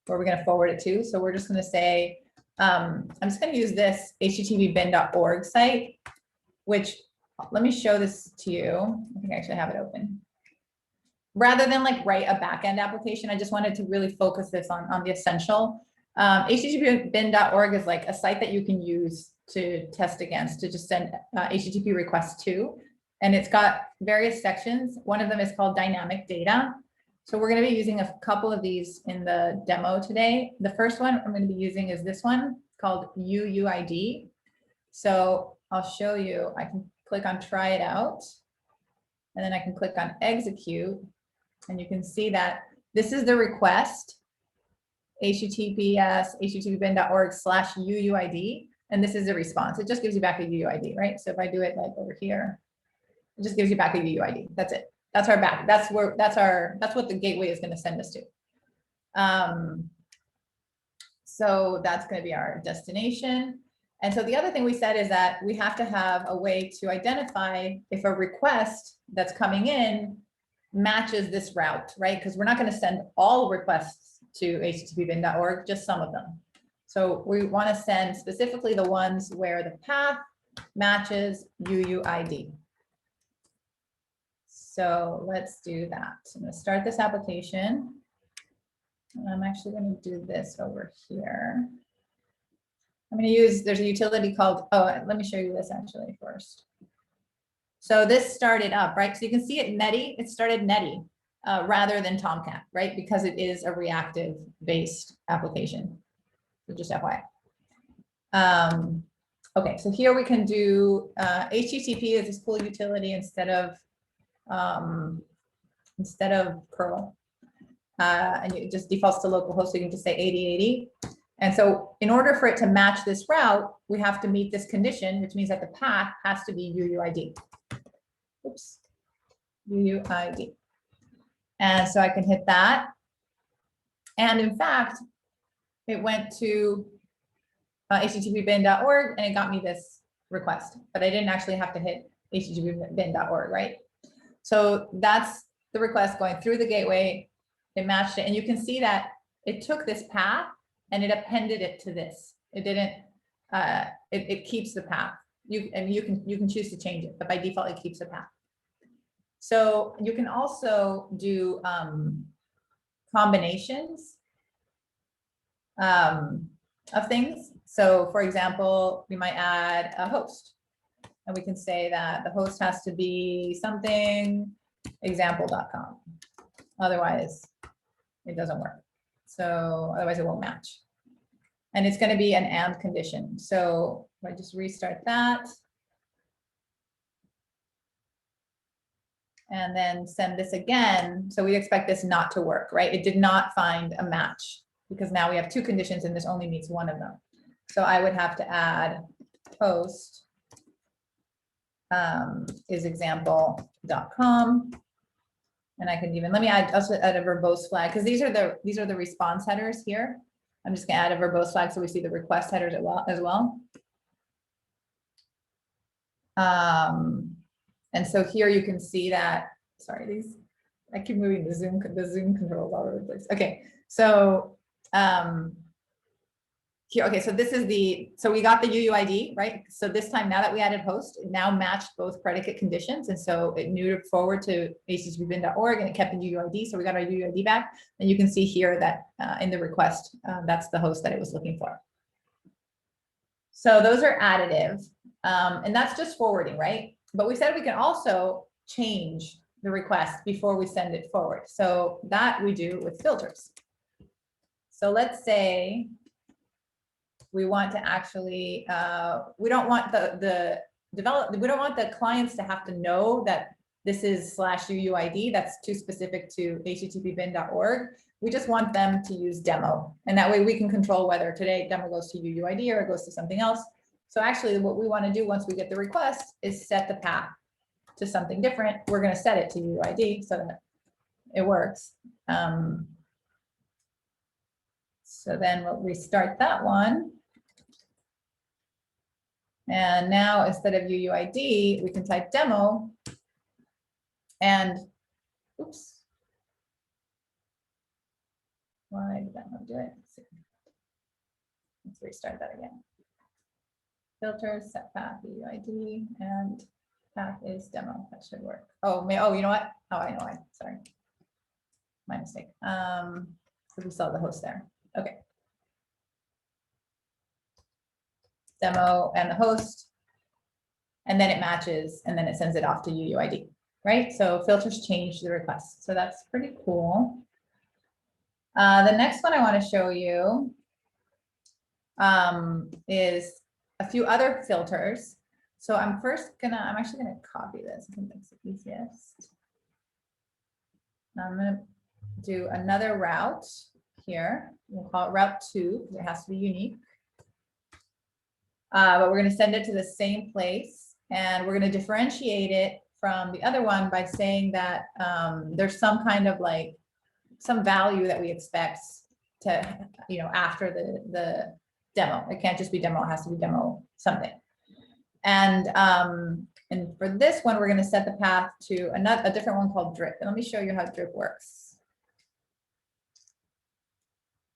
Where are we going to forward it to? So we're just going to say, I'm just going to use this http://bin.org site, which, let me show this to you. I think I actually have it open. Rather than like write a backend application, I just wanted to really focus this on the essential. http://bin.org is like a site that you can use to test against, to just send HTTP requests to. And it's got various sections. One of them is called dynamic data. So we're going to be using a couple of these in the demo today. The first one I'm going to be using is this one called Uuid. So I'll show you. I can click on try it out, and then I can click on execute, and you can see that this is the request, https://bin.org/uuid, and this is the response. It just gives you back a UUID, right? So if I do it like over here, it just gives you back a UUID. That's it. That's our back. That's what the gateway is going to send us to. So that's going to be our destination. And so the other thing we said is that we have to have a way to identify if a request that's coming in matches this route, right? Because we're not going to send all requests to http://bin.org, just some of them. So we want to send specifically the ones where the path matches UUID. So let's do that. I'm going to start this application. And I'm actually going to do this over here. I'm going to use, there's a utility called, oh, let me show you this actually first. So this started up, right? So you can see it netty, it started netty rather than Tomcat, right? Because it is a reactive based application. So just FYI. Okay, so here we can do HTTP is this cool utility instead of curl. And it just defaults to localhost, so you can just say 8080. And so in order for it to match this route, we have to meet this condition, which means that the path has to be UUID. Oops, UUID. And so I can hit that. And in fact, it went to http://bin.org and it got me this request, but I didn't actually have to hit http://bin.org, right? So that's the request going through the gateway. It matched it, and you can see that it took this path and it appended it to this. It didn't. It keeps the path. You can choose to change it, but by default it keeps the path. So you can also do combinations of things. So for example, we might add a host, and we can say that the host has to be something example.com. Otherwise, it doesn't work. So otherwise it won't match. And it's going to be an and condition. So if I just restart that and then send this again. So we expect this not to work, right? It did not find a match because now we have two conditions and this only meets one of them. So I would have to add host is example.com. And I can even, let me also add a verbose flag, because these are the response headers here. I'm just gonna add a verbose flag so we see the request headers as well. And so here you can see that, sorry, I keep moving the zoom controls all over the place. Okay, so here, okay, so this is so we got the UUID, right? So this time, now that we added host, it now matched both predicate conditions. And so it moved forward to httpbin.org and it kept the UUID. So we got our UUID back. And you can see here that in the request, that's the host that it was looking for. So those are additive. And that's just forwarding, right? But we said we can also change the request before we send it forward. So that we do with filters. So let's say we want to actually, we don't want we don't want the clients to have to know that this is /UUID. That's too specific to httpbin.org. We just want them to use demo. And that way we can control whether today demo goes to UUID or it goes to something else. So actually what we want to do once we get the request is set the path to something different. We're going to set it to UUID so that it works. So then we'll restart that one. And now instead of UUID, we can type demo and, oops. Why did that not do it? Let's restart that again. Filters, set path, UUID, and path is demo. That should work. Oh, you know what? Oh, I know why. Sorry. My mistake. So we saw the host there. Okay. Demo and the host, and then it matches, and then it sends it off to UUID, right? So filters change the request. So that's pretty cool. The next one I want to show you is a few other filters. So I'm actually gonna copy this. I think that's the easiest. I'm gonna do another route here. We'll call it route 2 because it has to be unique. But we're going to send it to the same place, and we're going to differentiate it from the other one by saying that there's some kind of like some value that we expect to, after the demo. It can't just be demo, it has to be demo something. And for this one, we're going to set the path to a different one called drip. And let me show you how drip works.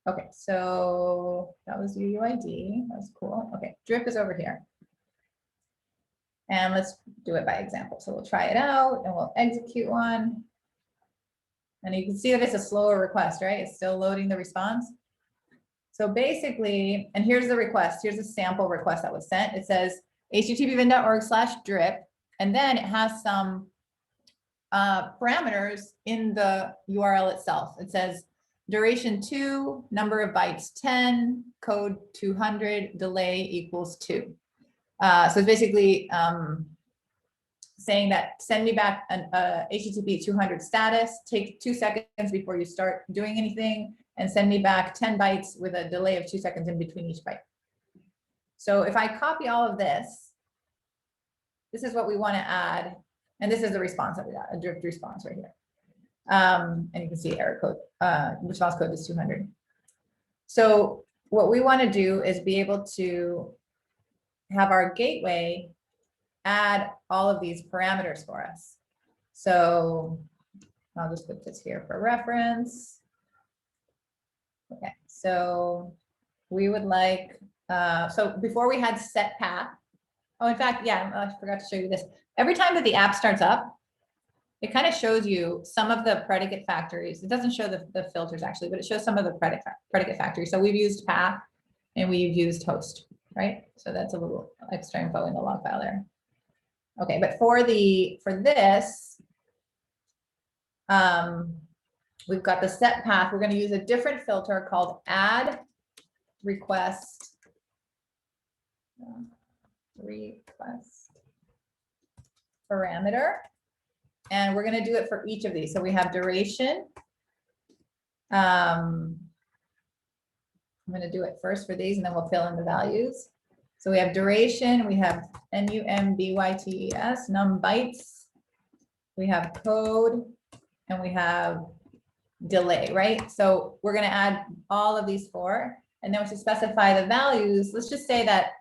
Okay, so that was UUID. That was cool. Okay, drip is over here. And let's do it by example. So we'll try it out and we'll execute one. And you can see that it's a slower request, right? It's still loading the response. So basically, and here's the request. Here's a sample request that was sent. It says httpbin.org/drip. And then it has some parameters in the URL itself. It says duration 2, number of bytes 10, code 200, delay equals 2. So it's basically saying that send me back an HTTP 200 status, take 2 seconds before you start doing anything, and send me back 10 bytes with a delay of 2 seconds in between each byte. So if I copy all of this, this is what we want to add. And this is the response that we got, a dripped response right here. And you can see error code, response code is 200. So what we want to do is be able to have our gateway add all of these parameters for us. So I'll just put this here for reference. Okay, so we would like, so before we had set path. Oh, in fact, yeah, I forgot to show you this. Every time that the app starts up, it kind of shows you some of the predicate factories. It doesn't show the filters actually, but it shows some of the predicate factories. So we've used path and we've used host, right? So that's a little extra info in the log file there. Okay, but for this, we've got the set path. We're going to use a different filter called add request parameter. And we're going to do it for each of these. So we have duration. I'm going to do it first for these and then we'll fill in the values. So we have duration, we have NUMBYTES, num bytes, we have code, and we have delay, right? So we're going to add all of these 4, and then we should specify the values. Let's just say that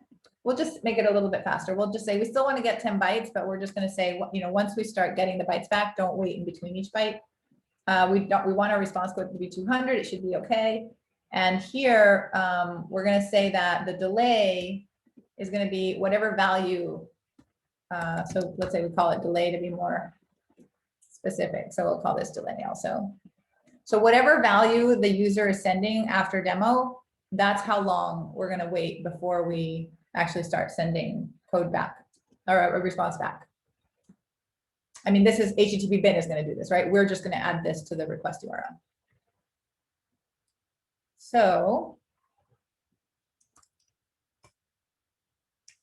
we'll just make it a little bit faster. We'll just say we still want to get 10 bytes, but we're just going to say, once we start getting the bytes back, don't wait in between each byte. We want our response code to be 200. It should be okay. And here we're going to say that the delay is going to be whatever value. So let's say we call it delay to be more specific. So we'll call this delay also. So whatever value the user is sending after demo, that's how long we're going to wait before we actually start sending code back or a response back. I mean, this is HTTP bin is going to do this, right? We're just going to add this to the request URL. So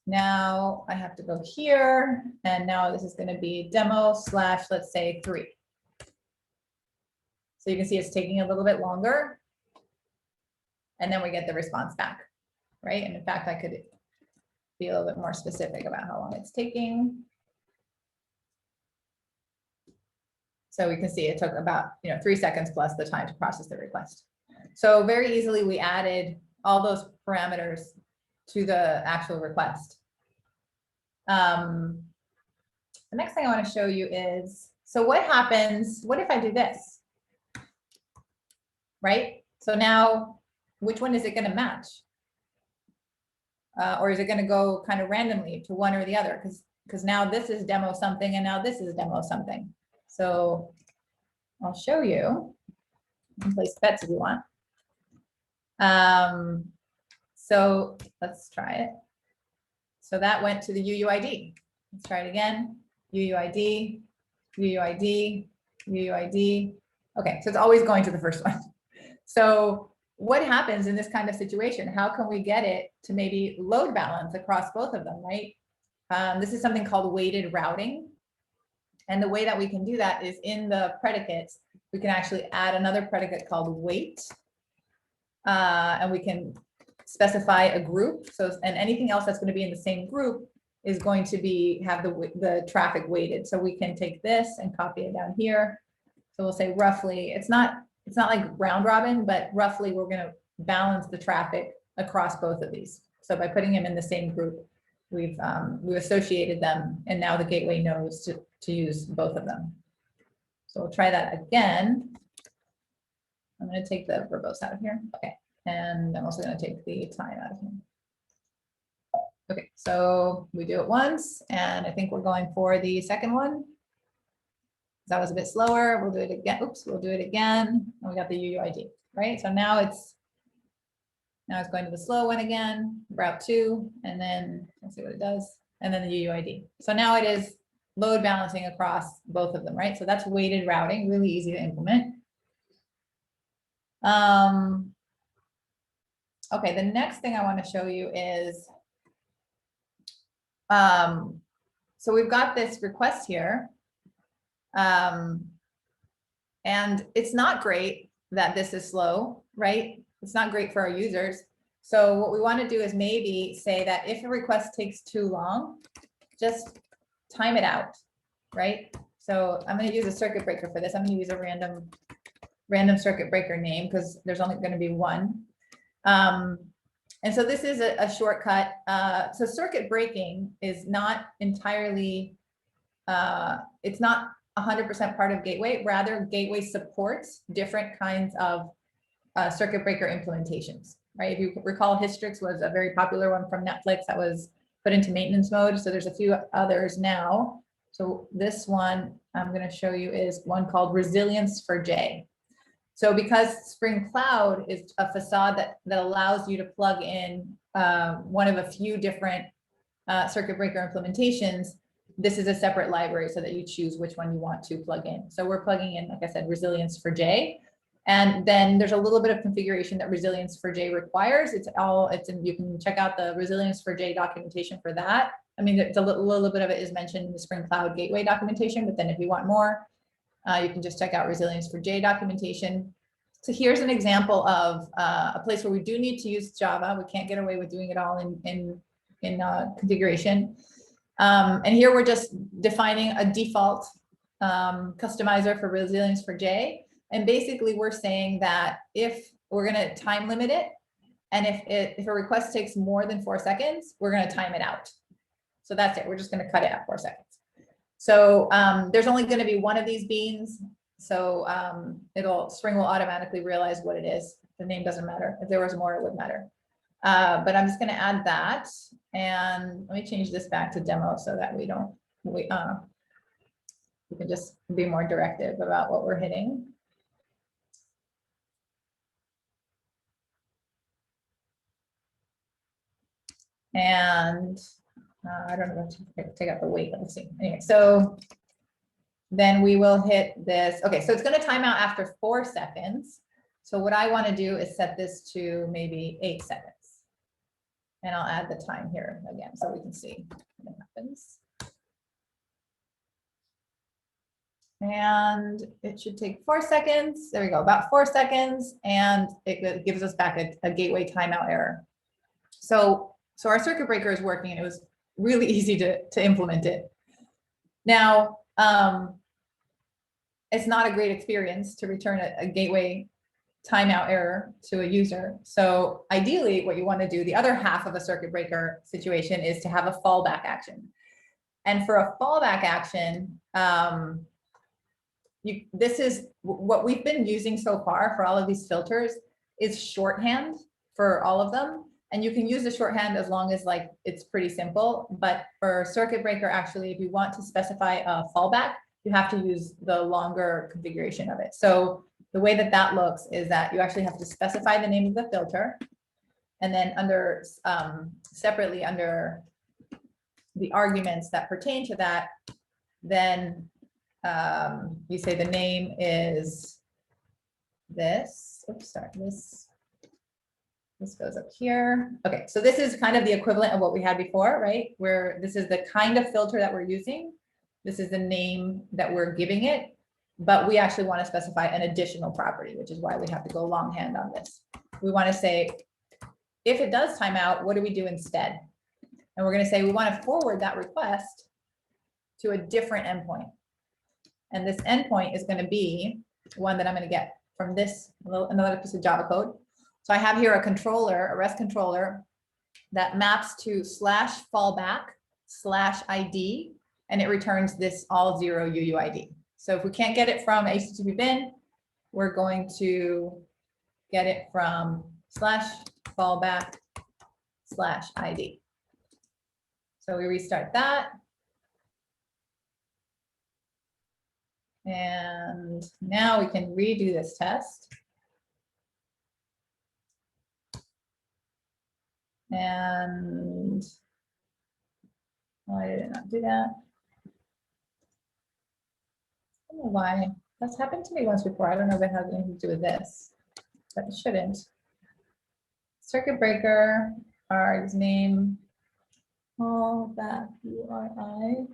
now I have to go here, and now this is going to be demo / let's say 3. So you can see it's taking a little bit longer, and then we get the response back, right? And in fact, I could be a little bit more specific about how long it's taking. So we can see it took about 3 seconds plus the time to process the request. So very easily we added all those parameters to the actual request. The next thing I want to show you is, so what happens, what if I do this? Right? So now, which one is it going to match? Or is it going to go kind of randomly to one or the other? Because now this is demo something and now this is demo something. So I'll show you. You can place bets if you want. So let's try it. So that went to the UUID. Let's try it again. UUID, UUID, UUID. Okay, so it's always going to the first one. So what happens in this kind of situation? How can we get it to maybe load balance across both of them, right? This is something called weighted routing. And the way that we can do that is in the predicates, we can actually add another predicate called weight. And we can specify a group. So, and anything else that's going to be in the same group is going to have the traffic weighted. So we can take this and copy it down here. So we'll say roughly, it's not like round robin, but roughly we're going to balance the traffic across both of these. So by putting them in the same group, we've associated them, and now the gateway knows to use both of them. So we'll try that again. I'm going to take the verbose out of here. Okay. And I'm also going to take the time out of here. Okay, so we do it once, and I think we're going for the second one. That was a bit slower. We'll do it again. Oops, we'll do it again. And we got the UUID, right? So now it's going to the slow one again, route 2, and then let's see what it does, and then the UUID. So now it is load balancing across both of them, right? So that's weighted routing, really easy to implement. Okay, the next thing I want to show you is, so we've got this request here, and it's not great that this is slow, right? It's not great for our users. So what we want to do is maybe say that if a request takes too long, just time it out, right? So I'm going to use a circuit breaker for this. I'm going to use a random circuit breaker name because there's only going to be one. And so this is a shortcut. So circuit breaking is not entirely, it's not 100% part of Gateway. Rather, Gateway supports different kinds of circuit breaker implementations, right? If you recall, Hystrix was a very popular one from Netflix that was put into maintenance mode. So there's a few others now. So this one I'm going to show you is one called Resilience for J. So because Spring Cloud is a facade that allows you to plug in one of a few different circuit breaker implementations, this is a separate library so that you choose which one you want to plug in. So we're plugging in, like I said, Resilience for J. And then there's a little bit of configuration that Resilience for J requires. You can check out the Resilience for J documentation for that. I mean, it's a little bit of it is mentioned in the Spring Cloud Gateway documentation, but then if you want more, you can just check out Resilience for J documentation. So here's an example of a place where we do need to use Java. We can't get away with doing it all in configuration. And here we're just defining a default customizer for Resilience for J. And basically we're saying that if we're going to time limit it, And if a request takes more than 4 seconds, we're going to time it out. So that's it. We're just going to cut it at 4 seconds. So there's only going to be one of these beans. So Spring will automatically realize what it is. The name doesn't matter. If there was more, it would matter. But I'm just going to add that. And let me change this back to demo so that we can just be more directive about what we're hitting. And I don't know what to take out the weight. Let's see. Anyway, so then we will hit this. Okay, so it's going to time out after 4 seconds. So what I want to do is set this to maybe 8 seconds. And I'll add the time here again so we can see what happens. And it should take 4 seconds. There we go, about 4 seconds. And it gives us back a gateway timeout error. So our circuit breaker is working, and it was really easy to implement it. Now, it's not a great experience to return a gateway timeout error to a user. So ideally, what you want to do, the other half of a circuit breaker situation, is to have a fallback action. And for a fallback action, this is what we've been using so far for all of these filters is shorthand for all of them. And you can use the shorthand as long as it's pretty simple. But for circuit breaker, actually, if you want to specify a fallback, you have to use the longer configuration of it. So the way that looks is that you actually have to specify the name of the filter. And then under separately under the arguments that pertain to that, then you say the name is this. Oops, sorry, this goes up here. Okay, so this is kind of the equivalent of what we had before, right? Where this is the kind of filter that we're using. This is the name that we're giving it, but we actually want to specify an additional property, which is why we have to go longhand on this. We want to say, if it does time out, what do we do instead? And we're going to say we want to forward that request to a different endpoint. And this endpoint is going to be one that I'm going to get from this another piece of Java code. So I have here a controller, a REST controller that maps to /fallback/ID, and it returns this all 0 UUID. So if we can't get it from HTTP bin, we're going to get it from /fallback/ID. So we restart that. And now we can redo this test. And why did it not do that? I don't know why. That's happened to me once before. I don't know if it has anything to do with this, but it shouldn't. Circuit breaker, args name, fallback URI,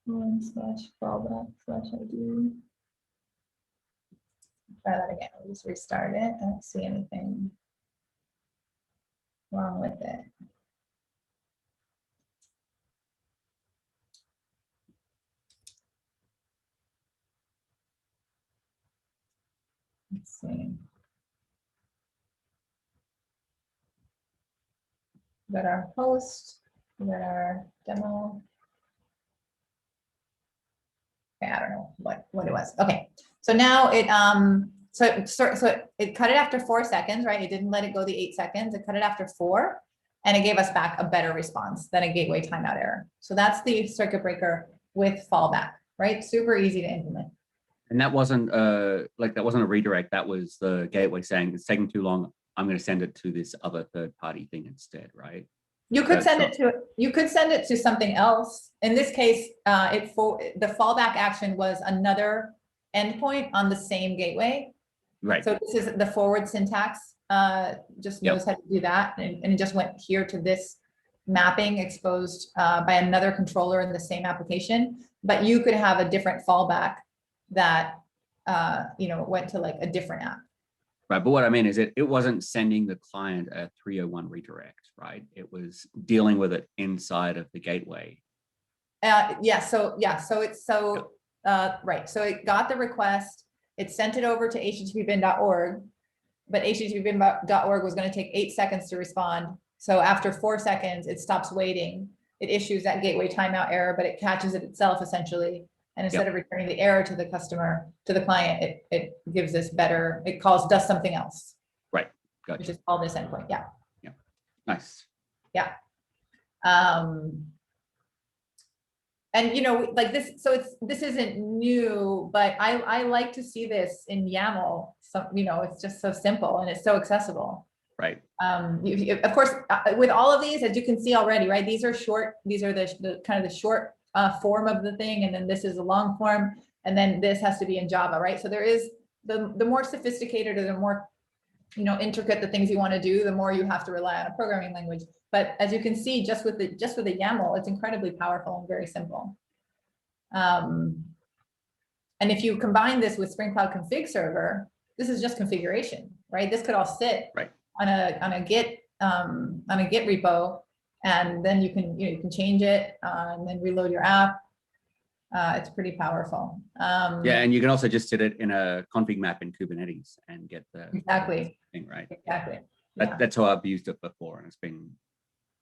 /fallback/ID. Try that again. We'll just restart it. I don't see anything wrong with it. Let's see. We got our host, we got our demo. Okay, I don't know what it was. Okay, so now it so it cut it after 4 seconds, right? It didn't let it go the 8 seconds. It cut it after 4, and it gave us back a better response than a gateway timeout error. So that's the circuit breaker with fallback, right? Super easy to implement. And that wasn't that wasn't a redirect. That was the gateway saying it's taking too long. I'm going to send it to this other third-party thing instead, right? You could send it to something else. In this case, the fallback action was another endpoint on the same gateway. Right. So this is the forward syntax. Just knows how to do that, and it just went here to this mapping exposed by another controller in the same application. But you could have a different fallback that went to a different app. Right, but what I mean is it wasn't sending the client a 301 redirect, right? It was dealing with it inside of the gateway. Right. So it got the request, it sent it over to httpbin.org, but http.org was going to take 8 seconds to respond. So after 4 seconds, it stops waiting. It issues that gateway timeout error, but it catches it itself essentially. And instead of returning the error to the customer, to the client, it gives this better, it does something else. Right. Gotcha. Which is called this endpoint. Yeah. Yeah. Nice. Yeah. And you know, like this, so this isn't new, but I like to see this in YAML. So, you know, it's just so simple and it's so accessible. Right. Of course, with all of these, as you can see already, right? These are short, these are the kind of the short form of the thing. And then this is a long form. And then this has to be in Java, right? So there is the more sophisticated or the more, you know, intricate the things you want to do, the more you have to rely on a programming language. But as you can see, just with the YAML, it's incredibly powerful and very simple. And if you combine this with Spring Cloud Config Server, this is just configuration, right? This could all sit on a Git repo, and then you can change it and then reload your app. It's pretty powerful. Yeah, and you can also just sit it in a config map in Kubernetes and get the thing, right? Exactly. That's how I've used it before, and it's been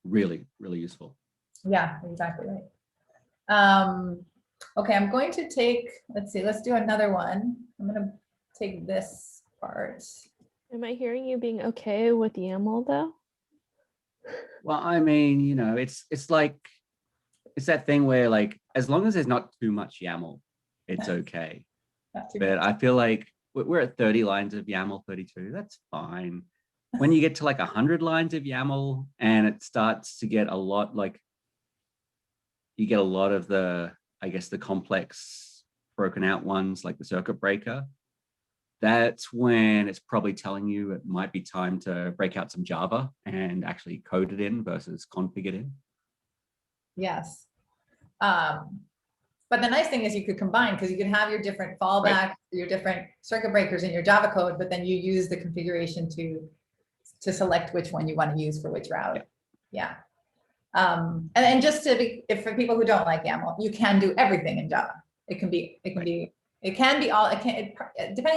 really, really useful. Yeah, exactly right. Okay, I'm going to take, let's do another one. I'm going to take this part. Am I hearing you being okay with YAML though? Well, I mean, you know, it's like, it's that thing where like, as long as there's not too much YAML, it's okay. But I feel like we're at 30 lines of YAML, 32, that's fine. When you get to like 100 lines of YAML and it starts to get a lot, like you get a lot of the, I guess, the complex broken out ones like the circuit breaker, that's when it's probably telling you it might be time to break out some Java and actually code it in versus config it in. Yes. But the nice thing is you could combine, because you can have your different fallbacks, your different circuit breakers in your Java code, but then you use the configuration to select which one you want to use for which route. Yeah. And just to be, for people who don't like YAML, you can do everything in Java. Depending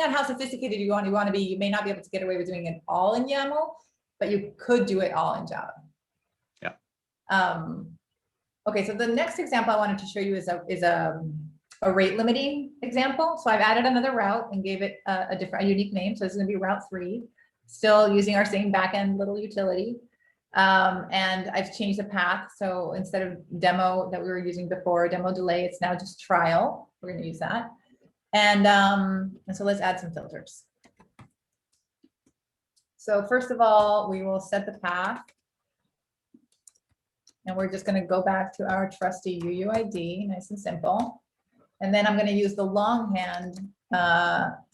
on how sophisticated you want to be, you may not be able to get away with doing it all in YAML, but you could do it all in Java. Yeah. Okay, so the next example I wanted to show you is a rate limiting example. So I've added another route and gave it a unique name. So this is going to be route 3, still using our same backend little utility. And I've changed the path. So instead of demo that we were using before, demo delay, it's now just trial. We're going to use that. And so let's add some filters. So first of all, we will set the path. And we're just going to go back to our trusty Uuid, nice and simple. And then I'm going to use the longhand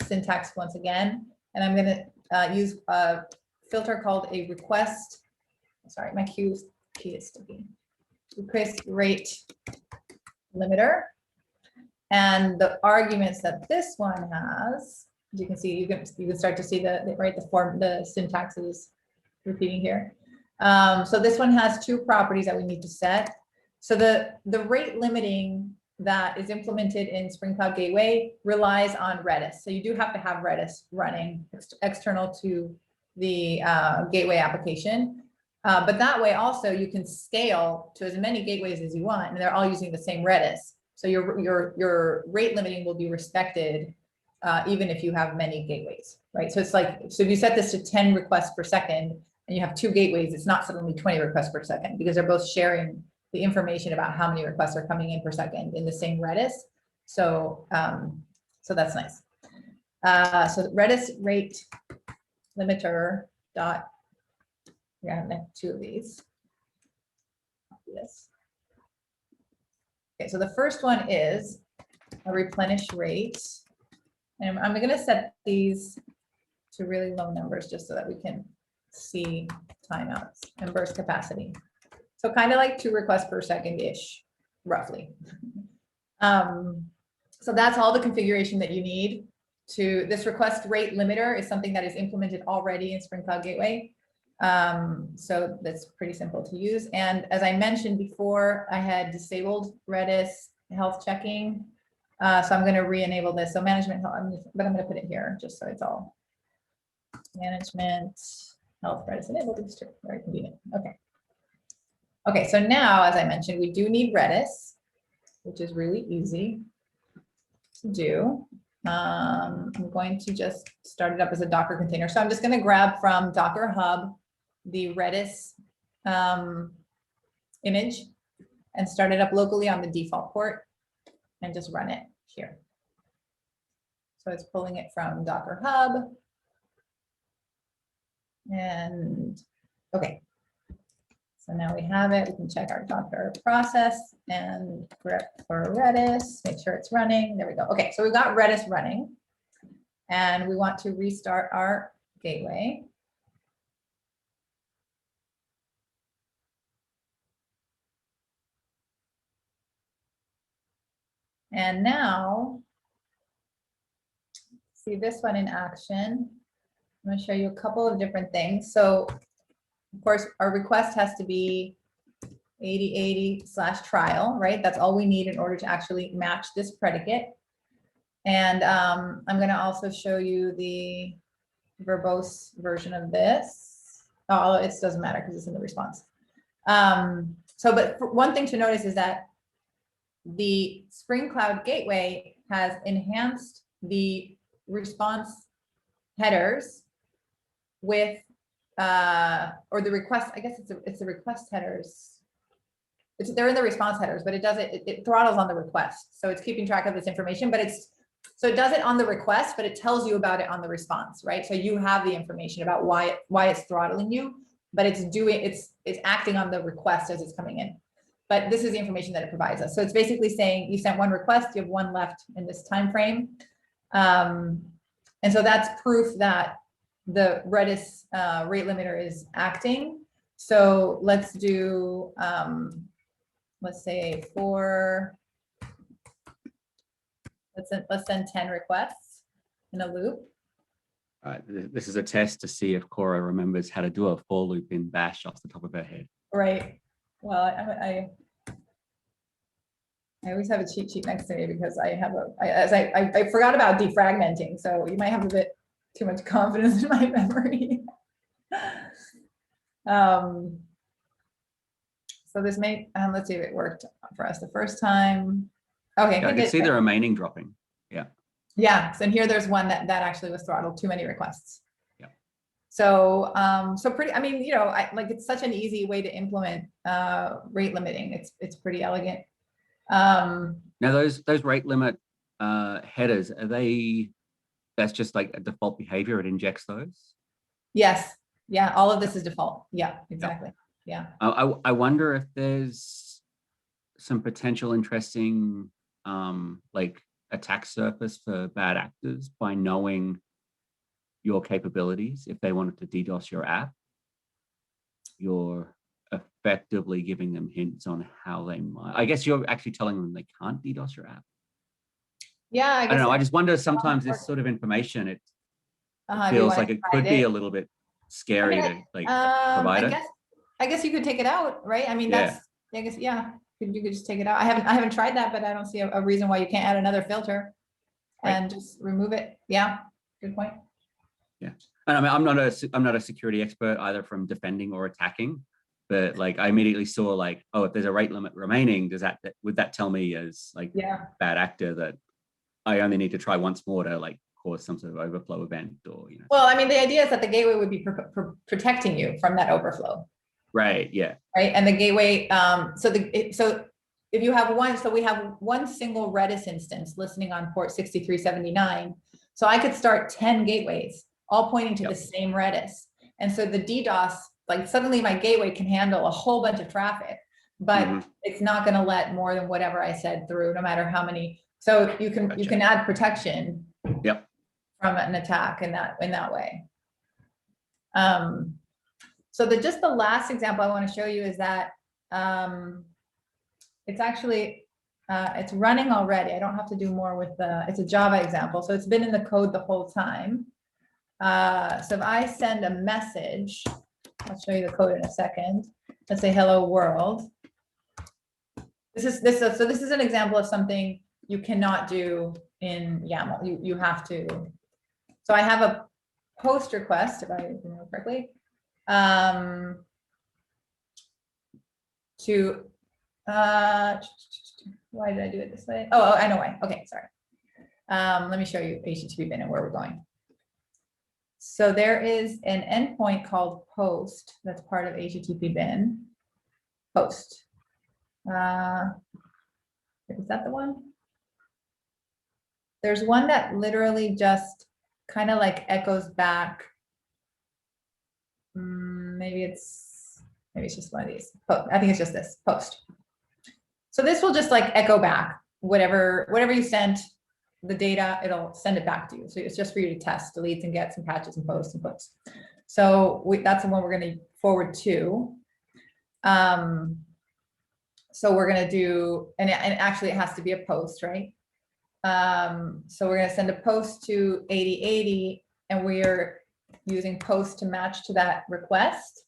syntax once again. And I'm going to use a filter called a request. Sorry, my key is sticky. Request rate limiter. And the arguments that this one has, as you can see, you can start to see the syntax is repeating here. So this one has 2 properties that we need to set. So the rate limiting that is implemented in Spring Cloud Gateway relies on Redis. So you do have to have Redis running external to the gateway application. But that way also you can scale to as many gateways as you want, and they're all using the same Redis. So your rate limiting will be respected even if you have many gateways, right? So it's like, so if you set this to 10 requests per second, and you have 2 gateways, it's not suddenly 20 requests per second, because they're both sharing the information about how many requests are coming in per second in the same Redis. So, so that's nice. So Redis rate limiter dot, we're gonna have 2 of these. Copy this. Okay, so the first one is a replenish rate. And I'm gonna set these to really low numbers just so that we can see timeouts and burst capacity. So kind of like 2 requests per second-ish, roughly. So that's all the configuration that you need to, this request rate limiter is something that is implemented already in Spring Cloud Gateway. So that's pretty simple to use. And as I mentioned before, I had disabled Redis health checking. So I'm going to re-enable this. So management health, but I'm going to put it here just so it's all management, health, Redis enabled, it's very convenient. Okay. Okay, so now, as I mentioned, we do need Redis, which is really easy to do. I'm going to just start it up as a Docker container. So I'm just going to grab from Docker Hub the Redis image and start it up locally on the default port and just run it here. So it's pulling it from Docker Hub. And okay. So now we have it. We can check our Docker process and grep for Redis, make sure it's running. There we go. Okay, so we've got Redis running and we want to restart our gateway. And now, see this one in action. I'm going to show you a couple of different things. So, of course, our request has to be 8080/trial, right? That's all we need in order to actually match this predicate. And I'm going to also show you the verbose version of this. Oh, it doesn't matter because it's in the response. But one thing to notice is that the Spring Cloud Gateway has enhanced the response headers with, or the request, I guess it's the request headers. They're in the response headers, but it throttles on the request. So it's keeping track of this information, but so it does it on the request, but it tells you about it on the response, right? So you have the information about why it's throttling you, but it's acting on the request as it's coming in. But this is the information that it provides us. So it's basically saying you sent one request, you have one left in this time frame. And so that's proof that the Redis rate limiter is acting. So let's do, let's say let's send 10 requests in a loop. All right, this is a test to see if Cora remembers how to do a for loop in Bash off the top of her head. Right. Well, I always have a cheat sheet next to me because I forgot about defragmenting. So you might have a bit too much confidence in my memory. So this may, let's see if it worked for us the first time. Okay. Yeah, I can see the remaining dropping. Yeah. Yeah. So here there's one that actually was throttled, too many requests. Yeah. So, so pretty, I mean, it's such an easy way to implement rate limiting. It's pretty elegant. Now those rate limit headers, that's just like a default behavior, it injects those? Yes. Yeah, all of this is default. Yeah, exactly. Yeah. I wonder if there's some potential interesting like attack surface for bad actors by knowing your capabilities. If they wanted to DDoS your app, you're effectively giving them hints on how they might. I guess you're actually telling them they can't DDoS your app. Yeah, I don't know. I just wonder sometimes this sort of information, it feels like it could be a little bit scary to like provide it. I guess you could take it out, right? I mean, I guess, yeah, you could just take it out. I haven't tried that, but I don't see a reason why you can't add another filter and just remove it. Yeah, good point. Yeah, and I mean, I'm not a security expert either from defending or attacking, but like I immediately saw like, oh, if there's a rate limit remaining, would that tell me as like bad actor that I only need to try once more to like cause some sort of overflow event or Well, I mean, the idea is that the gateway would be protecting you from that overflow. Right. Yeah. Right. And the gateway, so if you have one, so we have one single Redis instance listening on port 6379. So I could start 10 gateways all pointing to the same Redis. And so the DDoS, like suddenly my gateway can handle a whole bunch of traffic, but it's not going to let more than whatever I said through, no matter how many. So you can add protection from an attack in that way. So just the last example I want to show you is that it's actually it's running already. I don't have to do more with it's a Java example. So it's been in the code the whole time. So if I send a message, I'll show you the code in a second. Let's say hello world. So this is an example of something you cannot do in YAML. You have to. So I have post request, if I remember correctly, to, why did I do it this way? Oh, I know why. Okay, sorry. Let me show you HTTP bin and where we're going. So there is an endpoint called post that's part of HTTP bin. Post. Is that the one? There's one that literally just kind of like echoes back. Maybe it's just one of these. I think it's just this post. So this will just like echo back whatever you sent the data, it'll send it back to you. So it's just for you to test, deletes and gets and patches and posts and puts. So that's the one we're going to forward to. So we're going to do, and actually it has to be a post, right? So we're going to send a post to 8080 and we are using post to match to that request.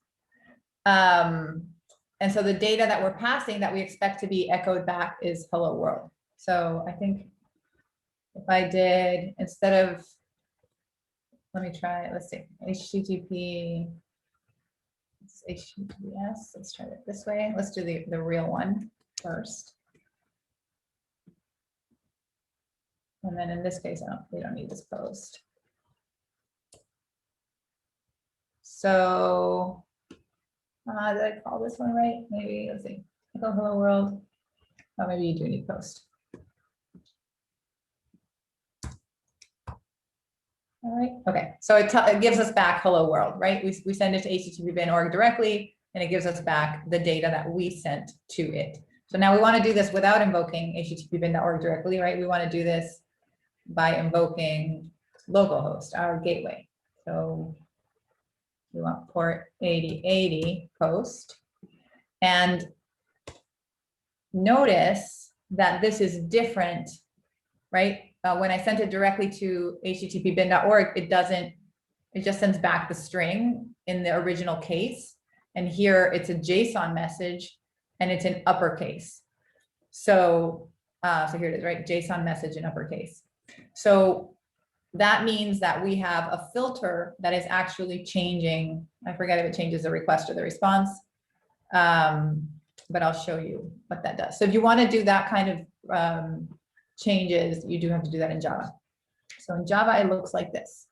And so the data that we're passing that we expect to be echoed back is hello world. So I think if I did, instead of, let me try, let's see, HTTP, HTTPS, let's try it this way. Let's do the real one first. And then in this case, we don't need this post. So, did I call this one right? Maybe, let's see, hello world. Oh, maybe you do need post. All right, okay, so it gives us back hello world, right? We send it to HTTP bin org directly, and it gives us back the data that we sent to it. So now we want to do this without invoking HTTP bin.org directly, right? We want to do this by invoking localhost, our gateway. So we want port 8080 post. And notice that this is different, right? When I sent it directly to http bin.org, it just sends back the string in the original case. And here it's a JSON message and it's in uppercase. So, so here it is, right? JSON message in uppercase. So that means that we have a filter that is actually changing. I forget if it changes the request or the response, but I'll show you what that does. So if you want to do that kind of changes, you do have to do that in Java. So in Java, it looks like this.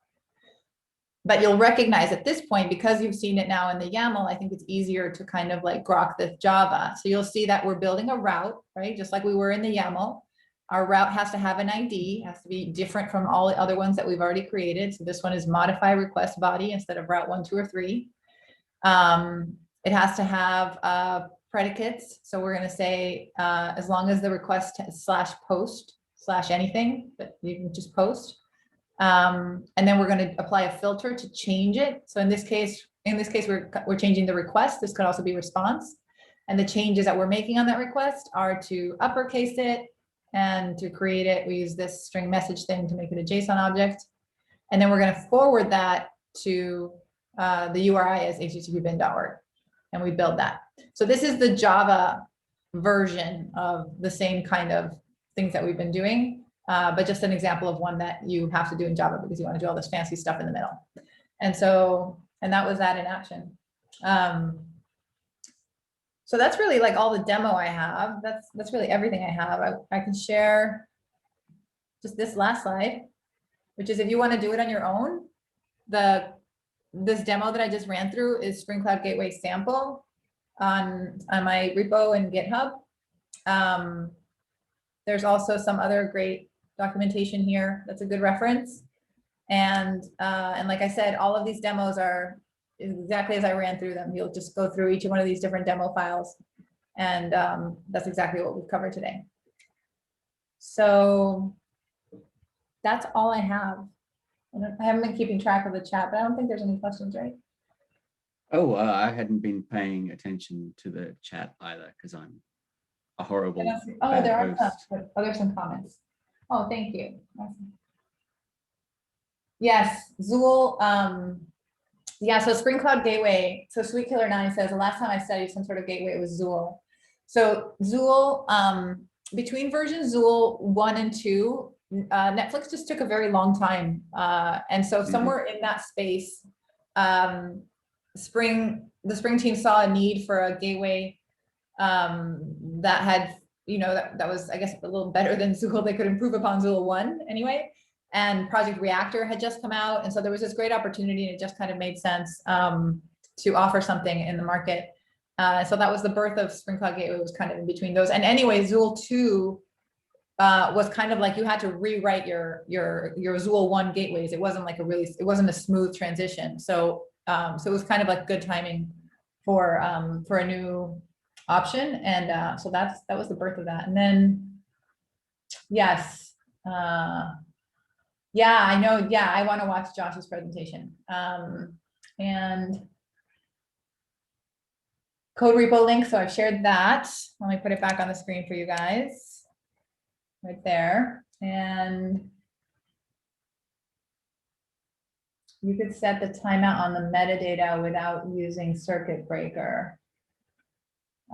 But you'll recognize at this point, because you've seen it now in the YAML, I think it's easier to kind of like grok the Java. So you'll see that we're building a route, right? Just like we were in the YAML. Our route has to have an ID, has to be different from all the other ones that we've already created. So this one is modify request body instead of route 1, 2, or 3. It has to have predicates. So we're going to say, as long as the request /post/anything, but you can just post. And then we're going to apply a filter to change it. So in this case, we're changing the request. This could also be response. And the changes that we're making on that request are to uppercase it, and to create it, we use this string message thing to make it a JSON object. And then we're going to forward that to the URI as http-bin.org. And we build that. So this is the Java version of the same kind of things that we've been doing, but just an example of one that you have to do in Java because you want to do all this fancy stuff in the middle. And so, and that was that in action. So that's really like all the demo I have. That's really everything I have. I can share just this last slide, which is if you want to do it on your own, this demo that I just ran through is Spring Cloud Gateway sample on my repo and GitHub. There's also some other great documentation here. That's a good reference. And like I said, all of these demos are exactly as I ran through them. You'll just go through each one of these different demo files. And that's exactly what we've covered today. So that's all I have. I haven't been keeping track of the chat, but I don't think there's any questions, right? Oh, I hadn't been paying attention to the chat either because I'm a horrible Oh, there are host. some. Oh, there's some comments. Oh, thank you. Awesome. Yes, Zool. Yeah, so Spring Cloud Gateway. So Sweet Killer 9 says the last time I studied some sort of gateway, it was Zool. So Zool, between versions Zool 1 and 2, Netflix just took a very long time. And so somewhere in that space, the Spring team saw a need for a gateway that had, that was, I guess, a little better than Zool. They could improve upon Zool 1 anyway. And Project Reactor had just come out. And so there was this great opportunity, and it just kind of made sense to offer something in the market. So that was the birth of Spring Cloud Gateway, was kind of in between those. And anyway, Zool 2 was kind of like you had to rewrite your Zool 1 gateways. It wasn't like it wasn't a smooth transition. So it was kind of like good timing for a new option. And so that was the birth of that. And then, yes, yeah, I know. Yeah, I want to watch Josh's presentation. And code repo link. So I've shared that. Let me put it back on the screen for you guys. Right there. And you could set the timeout on the metadata without using circuit breaker.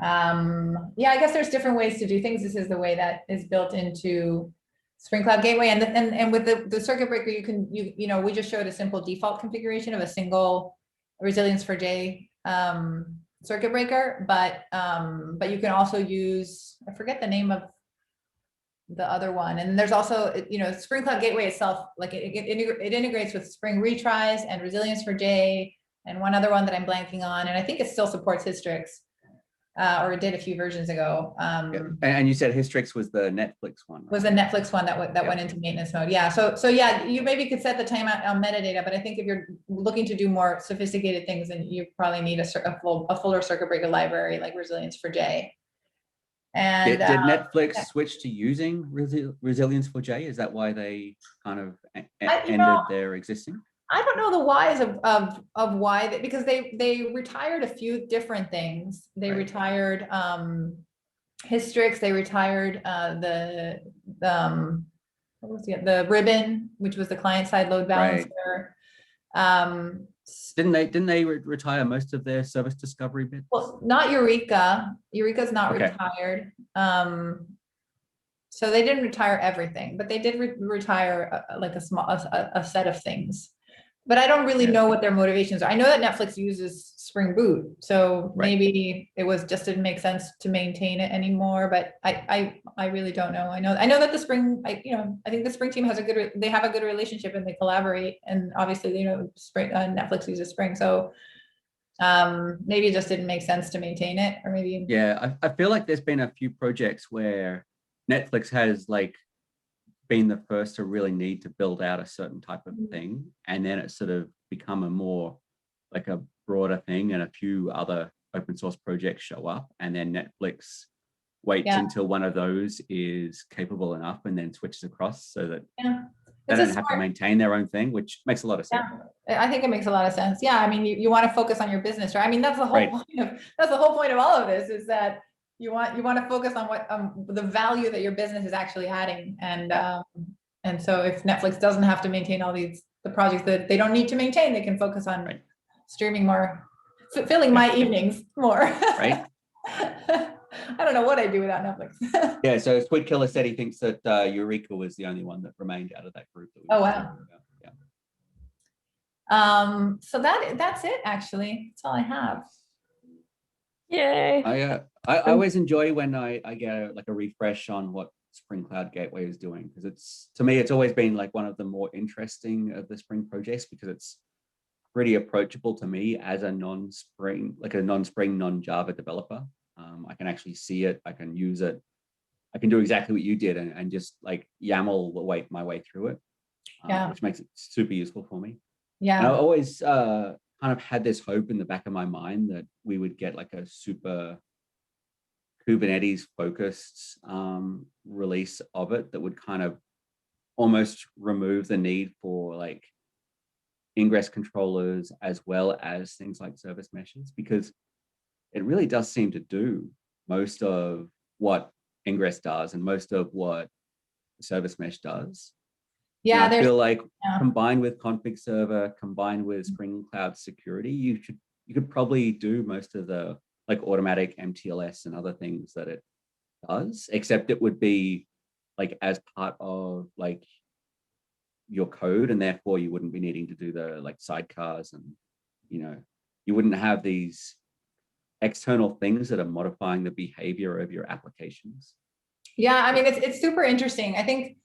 Yeah, I guess there's different ways to do things. This is the way that is built into Spring Cloud Gateway. And with the circuit breaker, we just showed a simple default configuration of a single resilience for J circuit breaker, but you can also use, I forget the name of the other one. And there's also, Spring Cloud Gateway itself, like it integrates with Spring retries and resilience for J and one other one that I'm blanking on. And I think it still supports Hystrix. Or it did a few versions ago. And you said Hystrix was the Netflix one, right? Was the Netflix one that went into maintenance mode. Yeah. So yeah, you maybe could set the timeout on metadata, but I think if you're looking to do more sophisticated things, then you probably need a fuller circuit breaker library like resilience for J. And did Netflix switch to using resilience for J? Is that why they kind of ended their existing? I don't know the whys of why, because they retired a few different things. They retired Hystrix. They retired the Ribbon, which was the client side load balancer. Didn't they retire most of their service discovery bits? Well, not Eureka. Eureka's not retired. So they didn't retire everything, but they did retire like a set of things. But I don't really know what their motivations are. I know that Netflix uses Spring Boot, so maybe it didn't make sense to maintain it anymore. But I really don't know. I know that the Spring, I think the Spring team have a good relationship and they collaborate. And obviously, Netflix uses Spring, so maybe it just didn't make sense to maintain it, or maybe. Yeah, I feel like there's been a few projects where Netflix has been the first to really need to build out a certain type of thing, and then it's sort of become a more like a broader thing, and a few other open source projects show up, and then Netflix waits until one of those is capable enough and then switches across, so that they don't have to maintain their own thing, which makes a lot of sense. I think it makes a lot of sense. Yeah, I mean, you want to focus on your business, right? I mean, that's the whole point of all of this, is that you want to focus on what the value that your business is actually adding, and so if Netflix doesn't have to maintain all the projects that they don't need to maintain, they can focus on streaming more, filling my evenings more. Right. I don't know what I'd do without Netflix. Yeah. So Squid Killer said he thinks that Eureka was the only one that remained out of that group. Oh wow. Yeah. So that's it. Actually, that's all I have. Yay. I always enjoy when I get a refresh on what Spring Cloud Gateway is doing, because to me it's always been one of the more interesting of the Spring projects, because it's pretty approachable to me as a non-Spring, non-Java developer. I can actually see it, I can use it, I can do exactly what you did and just YAML my way through it, which makes it super useful for me. Yeah, and I always kind of had this hope in the back of my mind that we would get a super Kubernetes focused release of it that would kind of almost remove the need for ingress controllers as well as things like service meshes, because it really does seem to do most of what ingress does and most of what service mesh does. Yeah, and I feel combined with config server, combined with Spring Cloud security, you could probably do most of the automatic MTLS and other things that it does, except it would be like as part of like your code, and therefore you wouldn't be needing to do the like sidecars, and you wouldn't have these external things that are modifying the behavior of your applications. Yeah, I mean, it's super interesting. I think,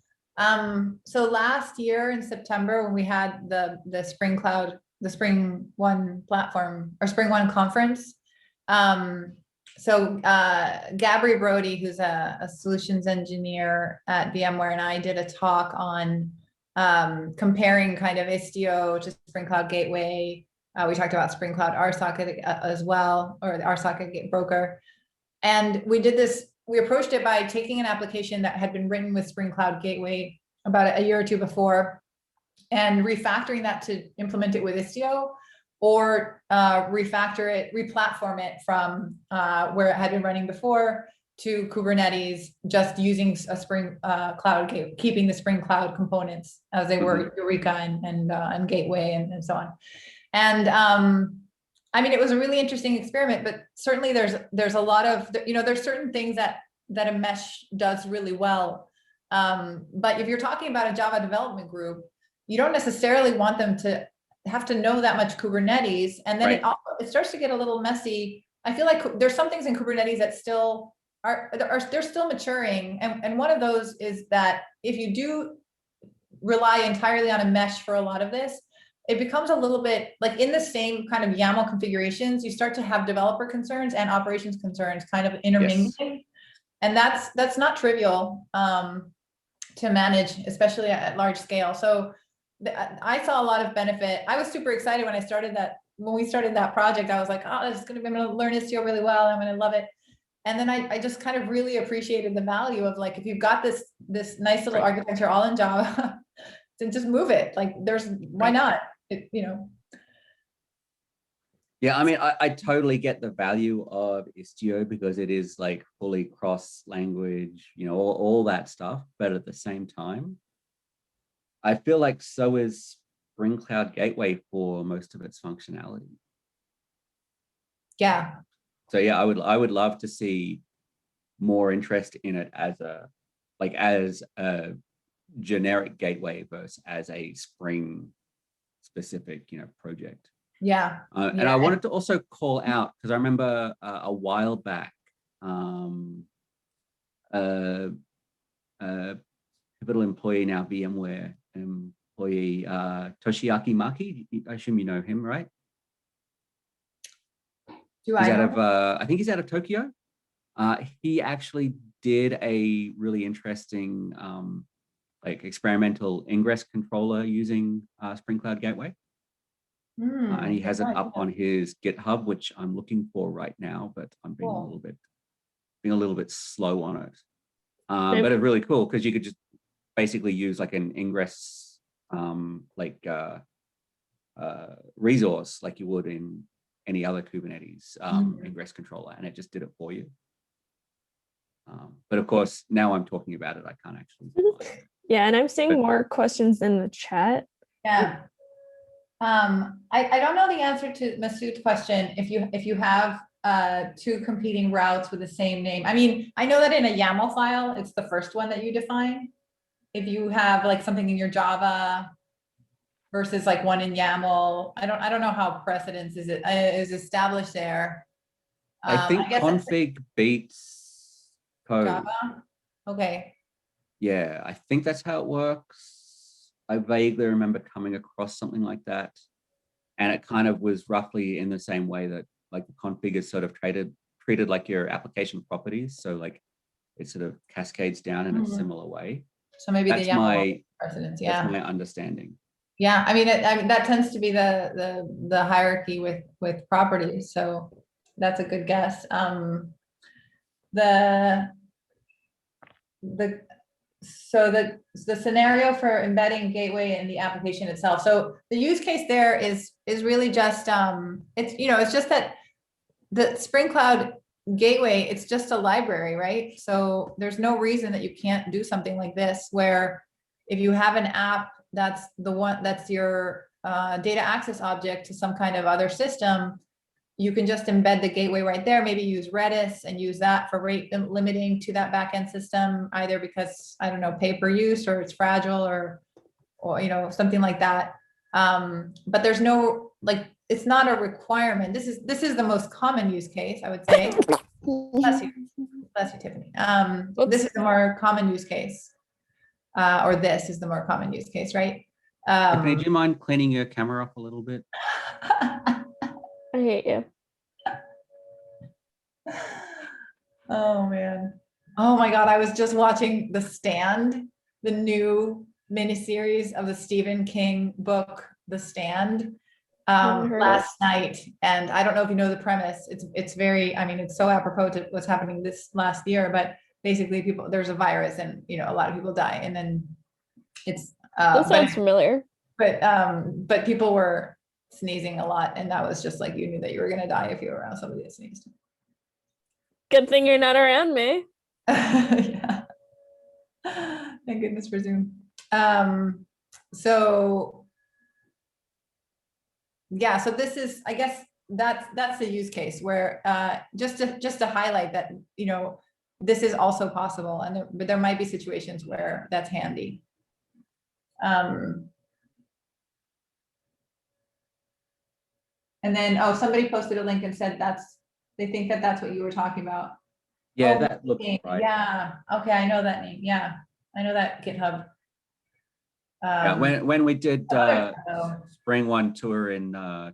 so last year in September, when we had the Spring Cloud, the Spring One platform or Spring One conference, so Gabri Brody, who's a solutions engineer at VMware, and I did a talk on comparing kind of Istio to Spring Cloud Gateway. We talked about Spring Cloud RSocket as well, or the RSocket broker. And we did this, we approached it by taking an application that had been written with Spring Cloud Gateway about a year or two before and refactoring that to implement it with Istio, or refactor it, replatform it from where it had been running before to Kubernetes, just using a Spring Cloud, keeping the Spring Cloud components as they were, Eureka and Gateway and so on. And I mean, it was a really interesting experiment, but certainly there's a lot of, there's certain things that a mesh does really well. But if you're talking about a Java development group, you don't necessarily want them to have to know that much Kubernetes. And then it starts to get a little messy. I feel like there's some things in Kubernetes that still they're still maturing. And one of those is that if you do rely entirely on a mesh for a lot of this, it becomes a little bit like in the same kind of YAML configurations, you start to have developer concerns and operations concerns kind of intermingling. Yes. And that's not trivial to manage, especially at large scale. So I saw a lot of benefit. I was super excited when we started that project. I was like, oh, I'm going to learn Istio really well. I'm going to love it. And then I just kind of really appreciated the value of like, if you've got this nice little architecture all in Java, then just move it. Like why not? Yeah, I mean, I totally get the value of Istio because it is like fully cross language, all that stuff. But at the same time, I feel like so is Spring Cloud Gateway for most of its functionality. Yeah. So yeah, I would love to see more interest in it as a generic gateway versus as a Spring specific, project. Yeah. And I wanted to also call out, because I remember a while back, pivotal employee now, VMware employee, Toshiaki Maki, I assume you know him, right? I think he's out of Tokyo. He actually did a really interesting experimental ingress controller using Spring Cloud Gateway. And he has it up on his GitHub, which I'm looking for right now, but I'm being a little bit slow on it. But it's really cool because you could just basically use like an ingress resource like you would in any other Kubernetes ingress controller, and it just did it for you. But of course, now I'm talking about it, I can't actually. Yeah, and I'm seeing more questions in the chat. Yeah. I don't know the answer to Masood's question. If you have two competing routes with the same name. I mean, I know that in a YAML file, it's the first one that you define. If you have like something in your Java versus like one in YAML, I don't know how precedence is established there. I think config beats code. Java? Okay. Yeah, I think that's how it works. I vaguely remember coming across something like that. And it kind of was roughly in the same way that like the config is sort of treated like your application properties. So like it sort of cascades down in a similar way. So maybe that's the YAML precedence, yeah. That's my understanding. Yeah, I mean, that tends to be the hierarchy with properties. So that's a good guess. So the scenario for embedding gateway in the application itself. So the use case there is really just it's just that the Spring Cloud Gateway, it's just a library, right? So there's no reason that you can't do something like this, where if you have an app that's your data access object to some kind of other system, you can just embed the gateway right there, maybe use Redis and use that for rate limiting to that backend system, either because, I don't know, pay per use or it's fragile or something like that. But there's no, like, it's not a requirement. This is the most common use case, I would say. Bless you, Tiffany. This is the more common use case, or this is the more common use case, right? Tiffany, do you mind cleaning your camera up a little bit? I hate you. Oh man. Oh my God. I was just watching The Stand, the new miniseries of the Stephen King book, The Stand, last night. And I don't know if you know the premise. It's very, I mean, it's so apropos to what's happening this last year, but basically there's a virus and, a lot of people die. And then it's, that sounds familiar. But people were sneezing a lot, and that was just like, you knew that you were going to die if you were around somebody that sneezed. Good thing you're not around me. Yeah. Thank goodness for Zoom. So yeah, so this is, I guess that's the use case where just to highlight that, this is also possible, but there might be situations where that's handy. And then, somebody posted a link and said they think that's what you were talking about. Yeah, that looks right. Yeah. Okay, I know that name. Yeah, I know that GitHub. Yeah, when we did Spring One tour in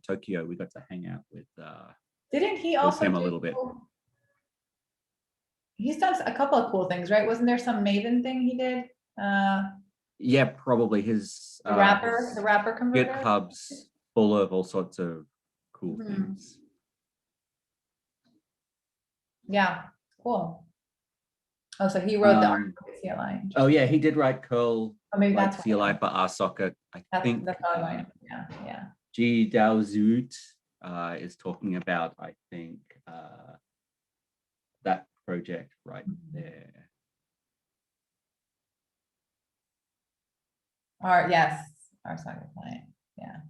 Tokyo, we got to hang out with. Didn't he also him a little bit? He's done a couple of cool things, right? Wasn't there some Maven thing he did? Yeah, probably his the wrapper converter. GitHub's full of all sorts of cool things. Yeah, cool. Oh, so he wrote the CLI. Oh yeah, he did write curl. Oh, maybe like that's CLI for RSocket. I think that's all I know. Yeah. G Daozoot is talking about, I think, that project right there. Yes, RSocket client. Yeah.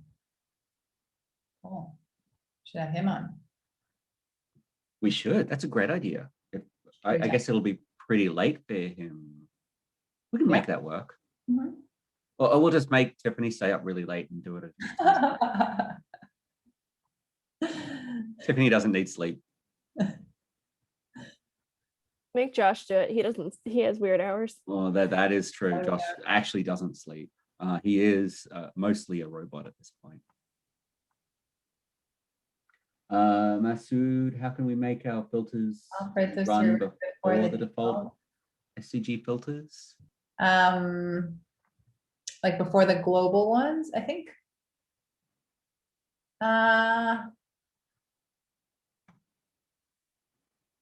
Cool. Should have him on. We should. That's a great idea. I guess it'll be pretty late for him. We can make that work. Mm-hmm. Or we'll just make Tiffany stay up really late and do it. Tiffany doesn't need sleep. Make Josh do it. He has weird hours. Oh, that is true. Josh actually doesn't sleep. He is mostly a robot at this point. Masood, how can we make our filters run before the default SCG filters? Like before the global ones, I think.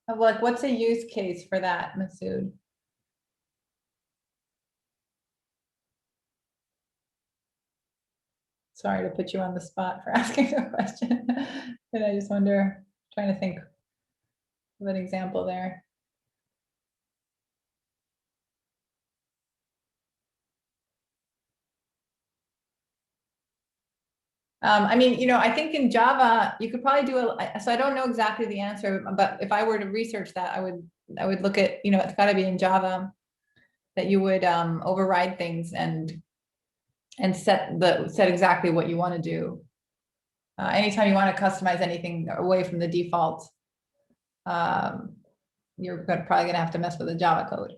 Like, what's a use case for that, Masood? Sorry to put you on the spot for asking a question, but I just wonder, trying to think of an example there. I mean, I think in Java, you could probably do so I don't know exactly the answer, but if I were to research that, I would look at, it's gotta be in Java that you would override things and set exactly what you want to do. Anytime you want to customize anything away from the default, you're probably gonna have to mess with the Java code.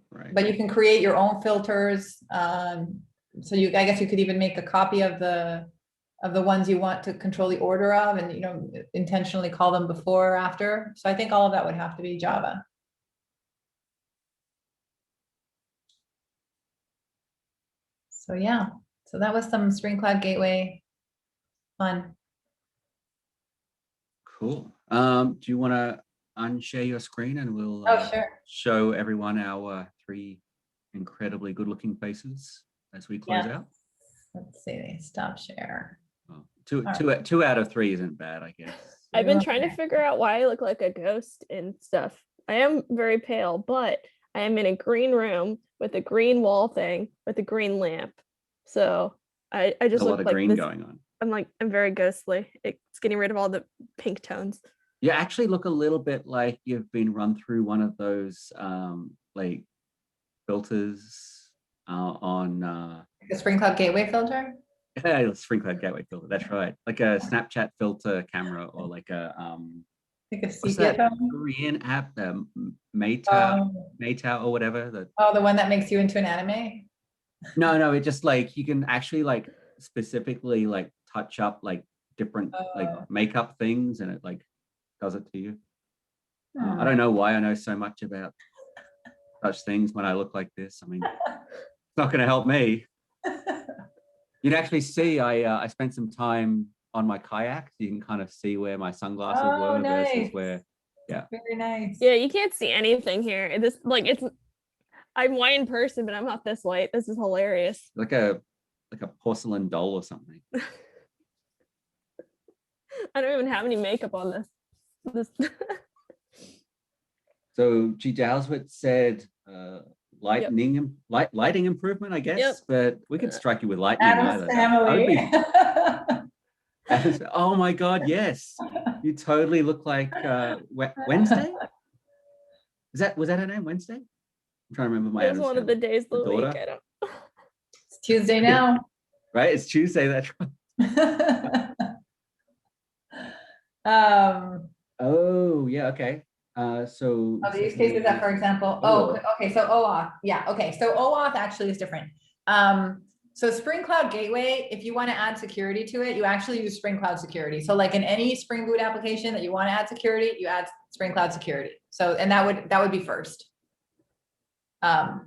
Right. But you can create your own filters. So I guess you could even make a copy of the ones you want to control the order of, and intentionally call them before or after. So I think all of that would have to be Java. So yeah, so that was some Spring Cloud Gateway fun. Cool. Do you want to unshare your screen and we'll sure. show everyone our 3 incredibly good-looking faces as we close out? Let's see, stop share. Well, two out of 3 isn't bad, I guess. I've been trying to figure out why I look like a ghost and stuff. I am very pale, but I am in a green room with a green wall thing with a green lamp. So I just a lot look of like green this. going on. I'm very ghostly. It's getting rid of all the pink tones. You actually look a little bit like you've been run through one of those like filters on The Spring Cloud Gateway filter? Yeah, Spring Cloud Gateway filter. That's right. Like a Snapchat filter camera, or like a Like a what's sepia that tone? Korean app, the Maytao or whatever. The one that makes you into an anime? No, it just like you can actually like specifically like touch up like different like makeup things, and it like does it to you. I don't know why I know so much about such things when I look like this. I mean, it's not going to help me. You'd actually see I spent some time on my kayak, so you can kind of see where my sunglasses were versus where, Very nice. Yeah, you can't see anything here. This I'm white in person, but I'm not this white. This is hilarious. Like a porcelain doll or something. I don't even have any makeup on this. So G. Dalswit said lighting improvement, I guess, but we could strike you with lightning either. Oh my God, yes. You totally look like Wednesday. Was that her name, Wednesday? I'm trying to remember my. It was one of the days of the week. I don't. It's Tuesday now. Right, it's Tuesday. That's right. Oh yeah, okay. So the use cases that, for example, okay, so OAuth, okay, so OAuth actually is different. So Spring Cloud Gateway, if you want to add security to it, you actually use Spring Cloud Security. So like in any Spring Boot application that you want to add security, you add Spring Cloud Security. So, and that would be first. Oh,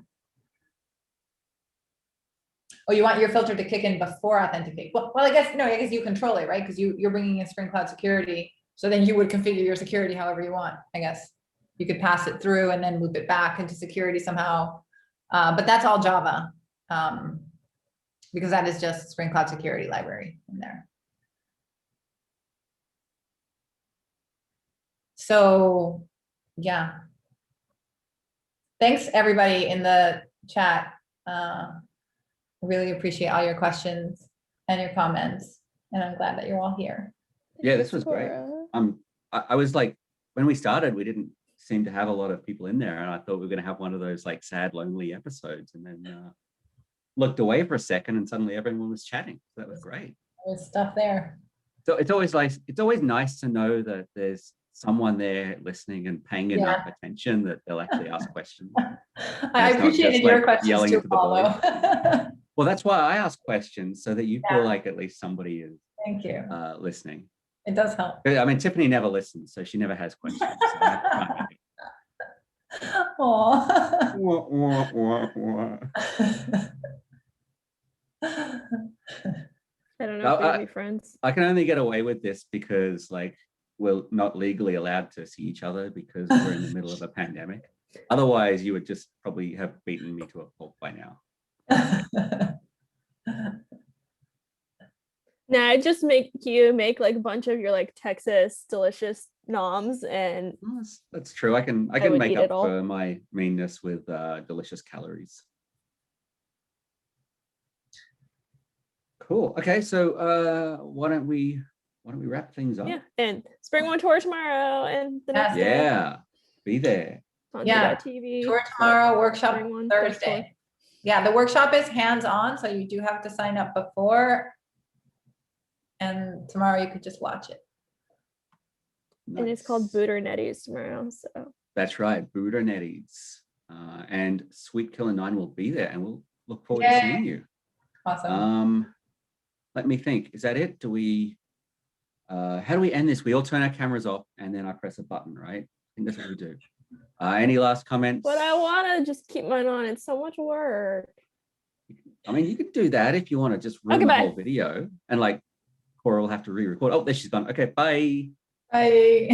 you want your filter to kick in before authenticate. Well, I guess you control it, right? Because you're bringing in Spring Cloud Security. So then you would configure your security however you want, I guess. You could pass it through and then loop it back into security somehow. But that's all Java, because that is just Spring Cloud Security library in there. So, yeah. Thanks, everybody in the chat. I really appreciate all your questions and your comments, and I'm glad that you're all here. Yeah, this was great. I was like, when we started, we didn't seem to have a lot of people in there, and I thought we were going to have one of those like sad, lonely episodes, and then looked away for a second, and suddenly everyone was chatting. So that was great. There's stuff there. So it's always nice to know that there's someone there listening and paying enough attention that they'll actually ask questions. I appreciated your questions yelling too, into the void. Well, that's why I ask questions, so that you feel like at least somebody is Thank you. Listening. It does help. I mean, Tiffany never listens, so she never has questions. Aww. I don't know if we'll be friends. I can only get away with this because like we're not legally allowed to see each other because we're in the middle of a pandemic. Otherwise, you would just probably have beaten me to a pulp by now. Nah, I just make like a bunch of your like Texas delicious noms, and that's true. I can make up for my meanness with delicious calories. Cool. Okay, so why don't we wrap things up? Yeah, and Spring One tour tomorrow, and the next day. Be there. TV. Tour tomorrow, workshop Thursday. Yeah, the workshop is hands-on, so you do have to sign up before. And tomorrow you could just watch it. Nice. And it's called Booternetties tomorrow. So that's right, Booternetties. And Sweet Killer 9 will be there, and we'll look forward to seeing you. Awesome. Let me think. Is that it? Do we how do we end this? We all turn our cameras off and then I press a button, right? I think that's what we do. Any last comments? But I want to just keep mine on. It's so much work. I mean, you could do that if you want to just ruin the whole video, and like Cora will have to re-record. Oh, there she's gone. Okay, bye. Bye.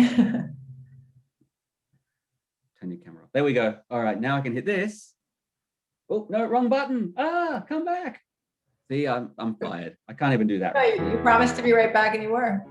Turn your camera off. There we go. All right, now I can hit this. Oh, no, wrong button. Come back. See, I'm fired. I can't even do that. Right. You promised to be right back and you were.